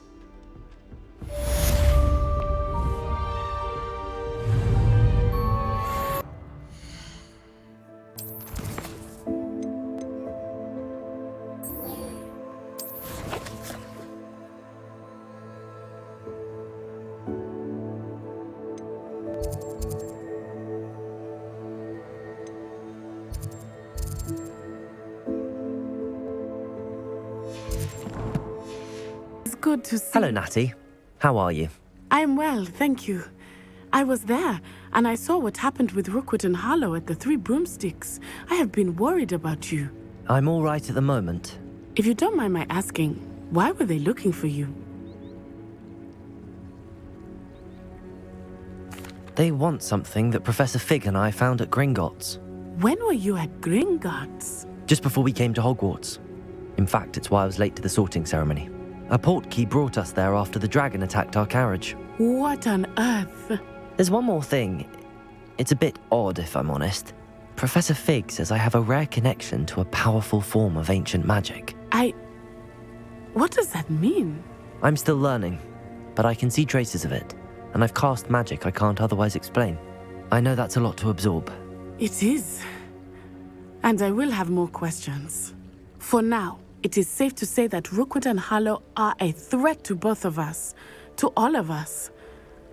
Good to see. Hello, Natty. How are you? I'm well, thank you. I was there, and I saw what happened with Rookwood and Harlow at the Three Broomsticks. I have been worried about you. I'm all right at the moment. If you don't mind my asking, why were they looking for you? They want something that Professor Fig and I found at Gringotts. When were you at Gringotts? Just before we came to Hogwarts. In fact, it's why I was late to the sorting ceremony. A portkey brought us there after the dragon attacked our carriage. What on earth? There's one more thing. It's a bit odd, if I'm honest. Professor Fig says I have a rare connection to a powerful form of ancient magic. What does that mean? I'm still learning, but I can see traces of it, and I've cast magic I can't otherwise explain. I know that's a lot to absorb. It is. And I will have more questions. For now, it is safe to say that Rookwood and Harlow are a threat to both of us, to all of us,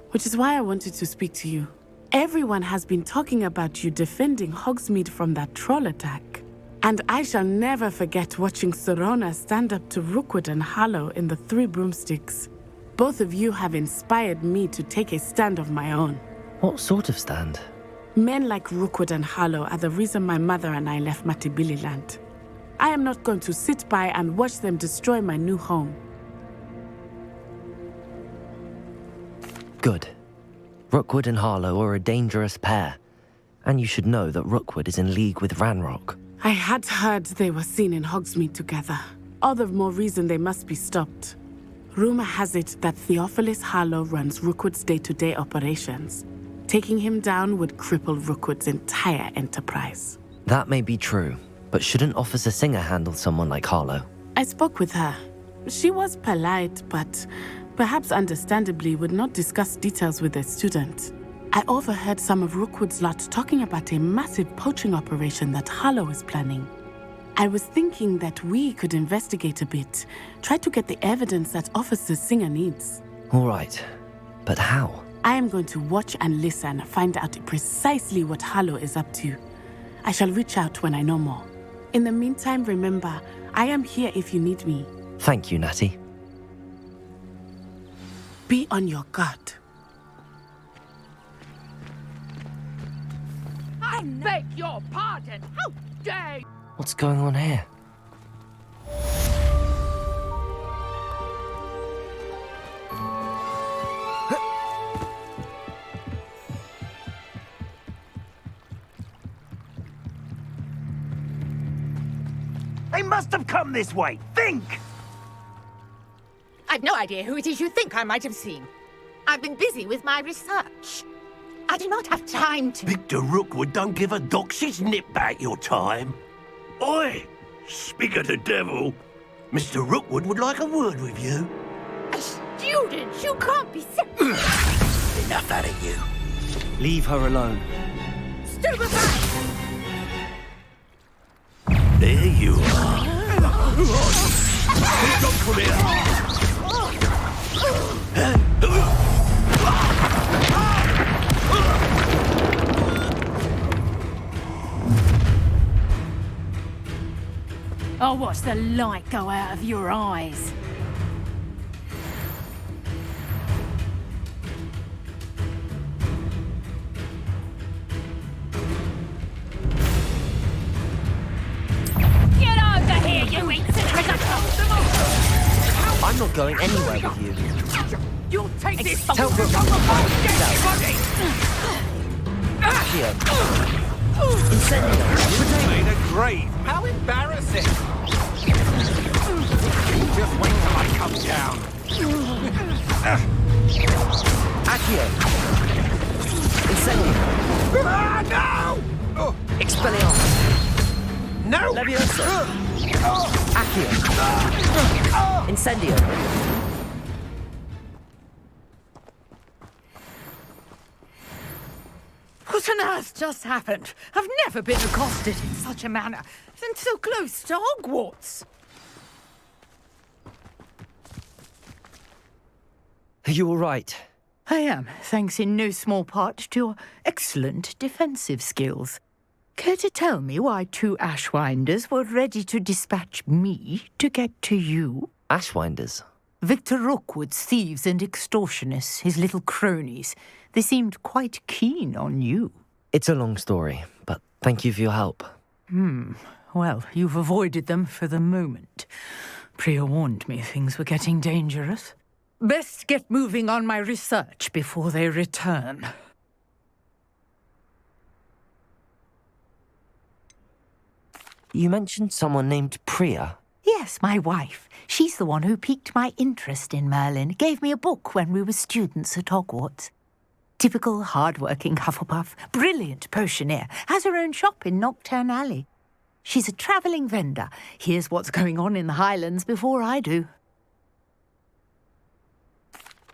which is why I wanted to speak to you. Everyone has been talking about you defending Hogsmeade from that troll attack. And I shall never forget watching Sorona stand up to Rookwood and Harlow in the Three Broomsticks. Both of you have inspired me to take a stand of my own. What sort of stand? Men like Rookwood and Harlow are the reason my mother and I left Matabeleland. I am not going to sit by and watch them destroy my new home. Good. Rookwood and Harlow are a dangerous pair. And you should know that Rookwood is in league with Ranrock. I had heard they were seen in Hogsmeade together. All the more reason they must be stopped. Rumor has it that Theophilus Harlow runs Rookwood's day-to-day operations. Taking him down would cripple Rookwood's entire enterprise. That may be true, but shouldn't Officer Singer handle someone like Harlow? I spoke with her. She was polite, but perhaps understandably would not discuss details with a student. I overheard some of Rookwood's lot talking about a massive poaching operation that Harlow is planning. I was thinking that we could investigate a bit, try to get the evidence that Officer Singer needs. All right, but how? I am going to watch and listen, find out precisely what Harlow is up to. I shall reach out when I know more. In the meantime, remember, I am here if you need me. Thank you, Natty. Be on your guard. I beg your pardon! How dare you! What's going on here? must have come this way. Think! I've no idea who it is you think I might have seen. I've been busy with my research. I do not have time to... Victor Rookwood don't give a doxy's nip back your time. Oi! Speak of the devil. Mr. Rookwood would like a word with you. A student? You can't be so... Enough out of you. Leave her alone. Stupefy! There you are. Don't come here. I'll watch the light go out of your eyes. Get over here, you insignificant! I'm not going anywhere with you. You'll take this Tell from her- the body! Here. Incendio. Made a grave. How embarrassing! Just wait till I come down. Accio. Incendio. Ah, no! Expelliarmus. No! Leviosa. Accio. Incendio. What on earth just happened? I've never been accosted in such a manner, and so close to Hogwarts. Are you all right? I am, thanks in no small part to your excellent defensive skills. Care to tell me why 2 Ashwinders were ready to dispatch me to get to you? Ashwinders? Victor Rookwood's thieves and extortionists, his little cronies. They seemed quite keen on you. It's a long story, but thank you for your help. Well, you've avoided them for the moment. Priya warned me things were getting dangerous. Best get moving on my research before they return. You mentioned someone named Priya. Yes, my wife. She's the one who piqued my interest in Merlin. Gave me a book when we were students at Hogwarts. Typical hard-working Hufflepuff, brilliant potioneer, has her own shop in Nocturne Alley. She's a travelling vendor. Hears what's going on in the Highlands before I do.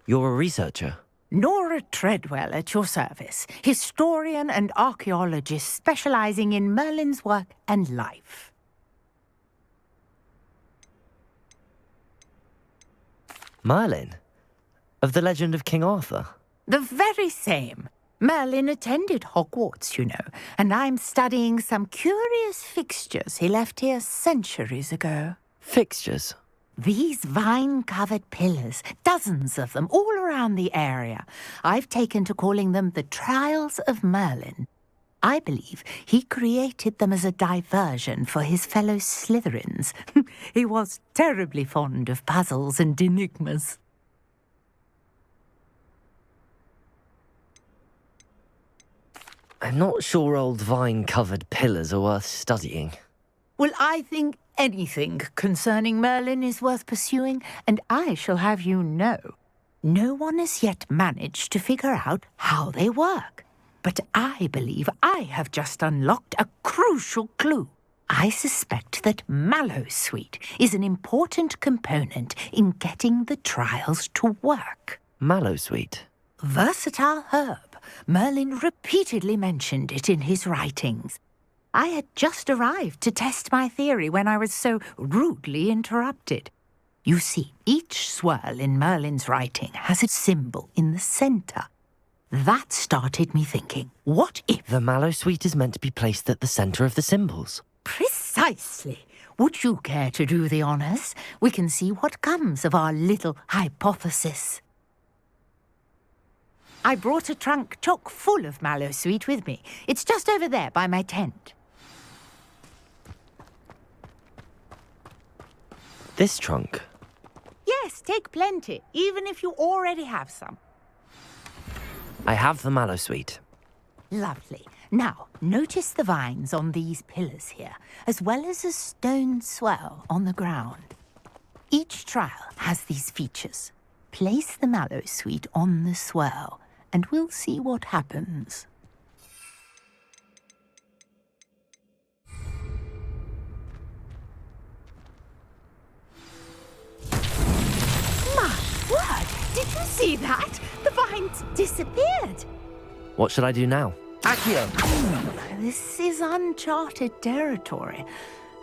You're a researcher? Nora Treadwell at your service, historian and archaeologist specialising in Merlin's work and life. Merlin? Of the legend of King Arthur? The very same. Merlin attended Hogwarts, you know, and I'm studying some curious fixtures he left here centuries ago. Fixtures? These vine-covered pillars, dozens of them, all around the area. I've taken to calling them the Trials of Merlin. I believe he created them as a diversion for his fellow Slytherins. He was terribly fond of puzzles and enigmas. I'm not sure old vine-covered pillars are worth studying. Well, I think anything concerning Merlin is worth pursuing, and I shall have you know, no one has yet managed to figure out how they work. But I believe I have just unlocked a crucial clue. I suspect that Mallowsweet is an important component in getting the trials to work. Mallowsweet? Versatile herb. Merlin repeatedly mentioned it in his writings. I had just arrived to test my theory when I was so rudely interrupted. You see, each swirl in Merlin's writing has a symbol in the centre. That started me thinking, what if... The Mallowsweet is meant to be placed at the centre of the symbols. Precisely. Would you care to do the honours? We can see what comes of our little hypothesis. I brought a trunk chock full of Mallowsweet with me. It's just over there by my tent. This trunk? Yes, take plenty, even if you already have some. I have the Mallowsweet. Lovely. Now, notice the vines on these pillars here, as well as a stone swell on the ground. Each trial has these features. Place the mallow sweet on the swell, and we'll see what happens. My word! Did you see that? The vines disappeared. What should I do now? Accio! This is uncharted territory.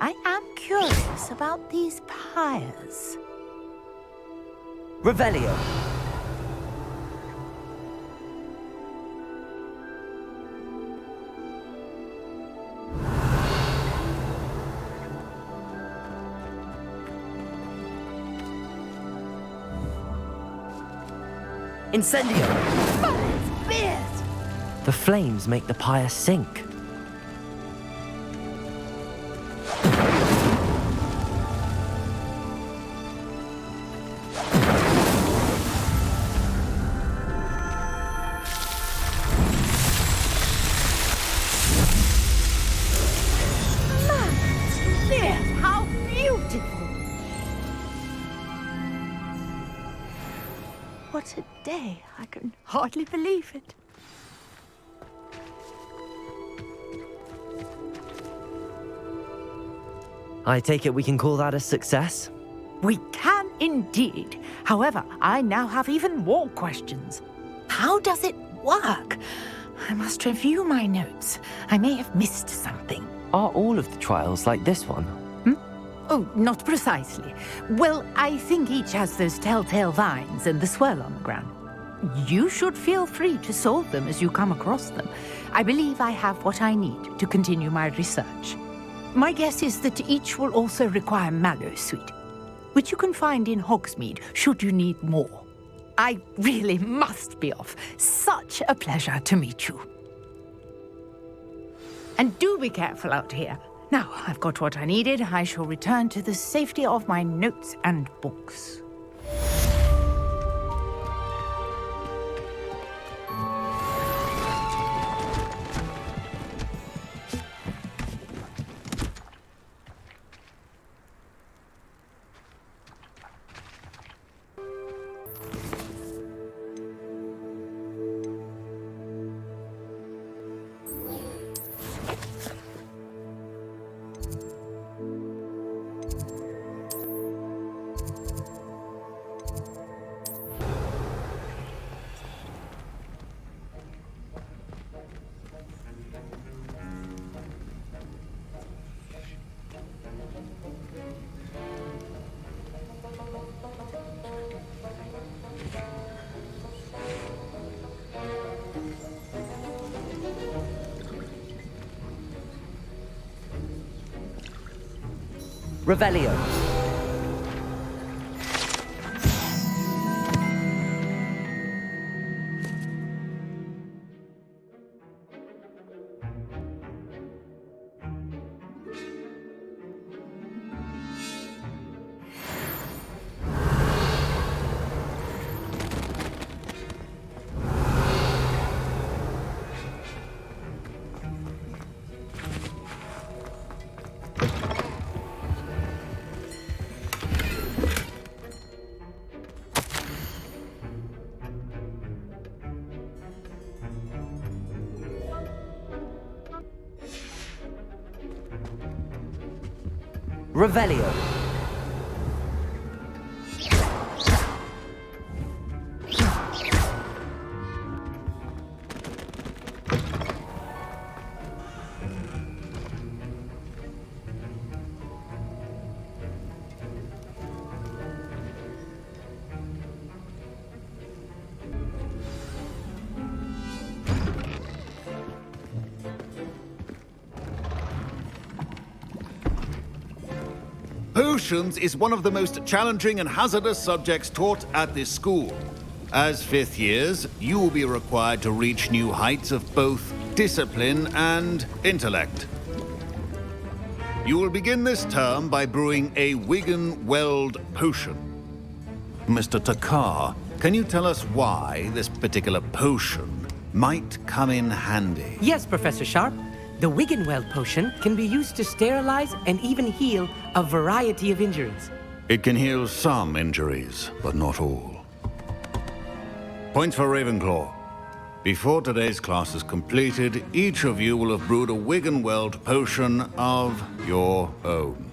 I am curious about these pyres. Revelio. Incendio. Oh, it's fierce. The flames make the pyre sink. How beautiful! What a day. I can hardly believe it. I take it we can call that a success? We can indeed. However, I now have even more questions. How does it work? I must review my notes. I may have missed something. Are all of the trials like this one? Oh, not precisely. Well, I think each has those telltale vines and the swirl on the ground. You should feel free to solve them as you come across them. I believe I have what I need to continue my research. My guess is that each will also require mallow sweet, which you can find in Hogsmeade should you need more. I really must be off. Such a pleasure to meet you. And do be careful out here. Now, I've got what I needed. I shall return to the safety of my notes and books. Revelio. Revelio. Potions is one of the most challenging and hazardous subjects taught at this school. As fifth years, you will be required to reach new heights of both discipline and intellect. You will begin this term by brewing a Wigan-Weld potion. Mr. Takar, can you tell us why this particular potion might come in handy. Yes, Professor Sharp. The Wiggenweld potion can be used to sterilize and even heal a variety of injuries. It can heal some injuries, but not all. Points for Ravenclaw. Before today's class is completed, each of you will have brewed a Wiggenweld potion of your own.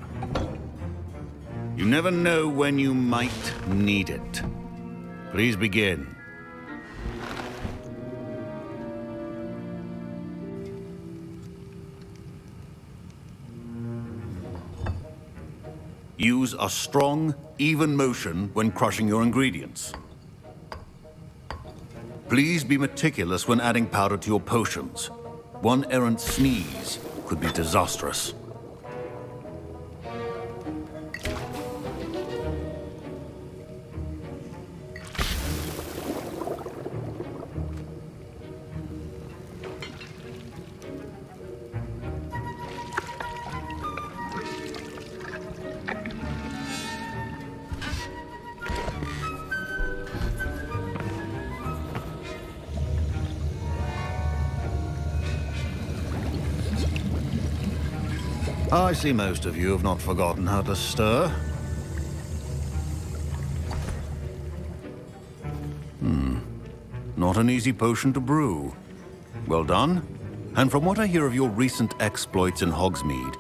You never know when you might need it. Please begin. Use a strong, even motion when crushing your ingredients. Please be meticulous when adding powder to your potions. One errant sneeze could be disastrous. I see most of you have not forgotten how to stir. Not an easy potion to brew. Well done. And from what I hear of your recent exploits in Hogsmeade,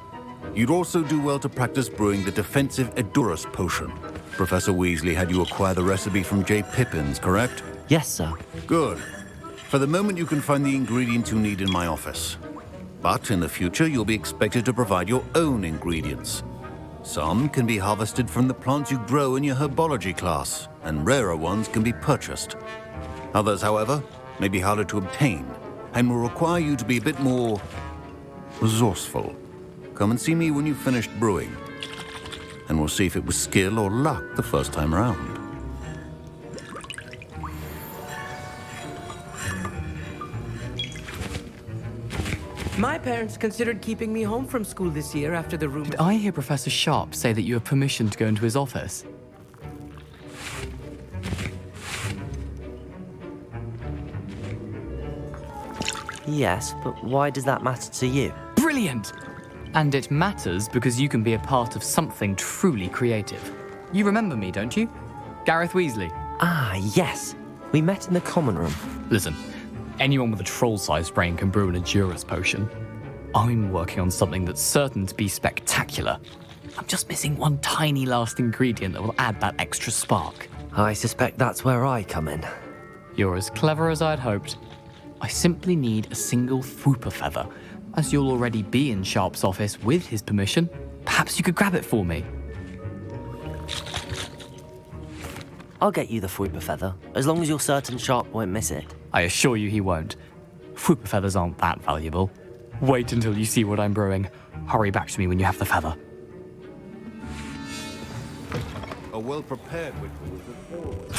you'd also do well to practice brewing the defensive Edurus potion. Professor Weasley had you acquire the recipe from J. Pippins, correct? Yes, sir. Good. For the moment, you can find the ingredients you need in my office. But in the future, you'll be expected to provide your own ingredients. Some can be harvested from the plants you grow in your herbology class, and rarer ones can be purchased. Others, however, may be harder to obtain, and will require you to be a bit more resourceful. Come and see me when you've finished brewing, and we'll see if it was skill or luck the first time around. My parents considered keeping me home from school this year after the rumor. Did I hear Professor Sharp say that you have permission to go into his office? Yes, but why does that matter to you? Brilliant! And it matters because you can be a part of something truly creative. You remember me, don't you? Gareth Weasley. Ah, yes. We met in the common room. Listen, anyone with a troll-sized brain can brew an Edurus potion. I'm working on something that's certain to be spectacular. I'm just missing one tiny last ingredient that will add that extra spark. I suspect that's where I come in. You're as clever as I'd hoped. I simply need a single Fwooper feather. As you'll already be in Sharp's office with his permission, perhaps you could grab it for me. I'll get you the Fwooper feather, as long as you're certain Sharp won't miss it. I assure you he won't. Fwooper feathers aren't that valuable. Wait until you see what I'm brewing. Hurry back to me when you have the feather. A well-prepared ritual is always...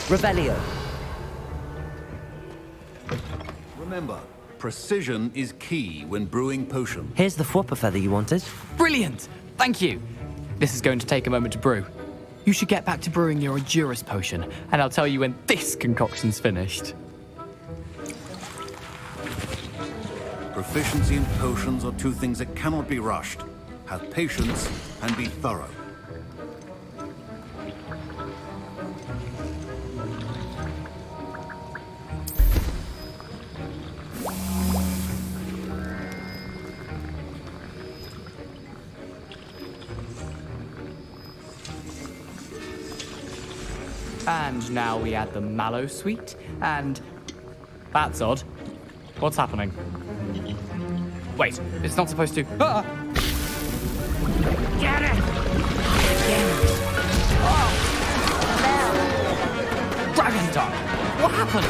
Revelio. Remember, precision is key when brewing potions. Here's the Fwooper feather you wanted. Brilliant! Thank you! This is going to take a moment to brew. You should get back to brewing your Edurus potion, and I'll tell you when this concoction's finished. Proficiency in potions are two things that cannot be rushed. Have patience and be thorough. And now we add the mallow sweet, and... That's odd. What's happening? Wait, it's not supposed to... Ah! Get it! Dragon tongue! What happened?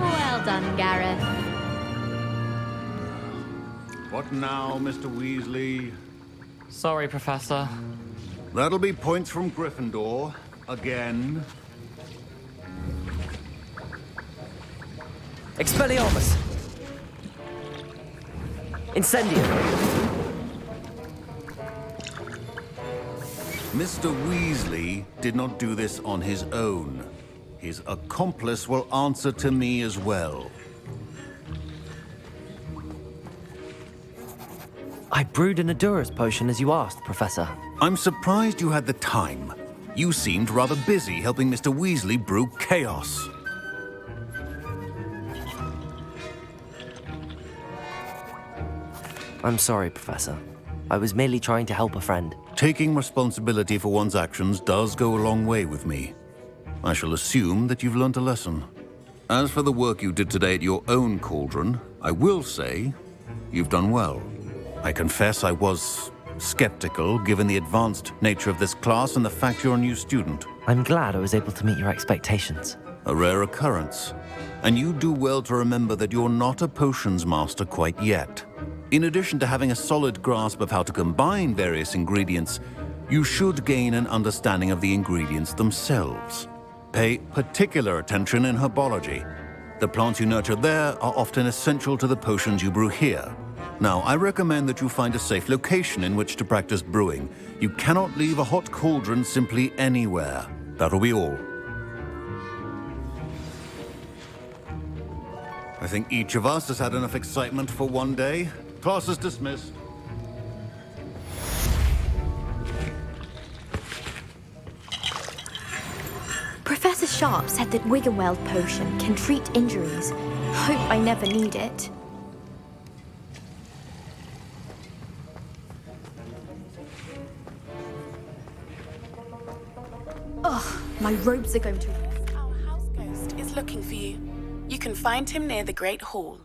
Well done, Gareth. What now, Mr. Weasley? Sorry, Professor. That'll be points from Gryffindor. Again. Expelliarmus. Incendio. Mr. Weasley did not do this on his own. His accomplice will answer to me as well. I brewed an Adurus potion as you asked, Professor. I'm surprised you had the time. You seemed rather busy helping Mr. Weasley brew chaos. I'm sorry, Professor. I was merely trying to help a friend. Taking responsibility for one's actions does go a long way with me. I shall assume that you've learnt a lesson. As for the work you did today at your own cauldron, I will say you've done well. I confess I was skeptical, given the advanced nature of this class and the fact you're a new student. I'm glad I was able to meet your expectations. A rare occurrence. And you do well to remember that you're not a potions master quite yet. In addition to having a solid grasp of how to combine various ingredients, you should gain an understanding of the ingredients themselves. Pay particular attention in herbology. The plants you nurture there are often essential to the potions you brew here. Now, I recommend that you find a safe location in which to practice brewing. You cannot leave a hot cauldron simply anywhere. That'll be all. I think each of us has had enough excitement for one day. Class is dismissed. Professor Sharp said that Wiggenweld potion can treat injuries. Hope I never need it. Ugh, my robes are going to... Our house ghost is looking for you. You can find him near the Great Hall.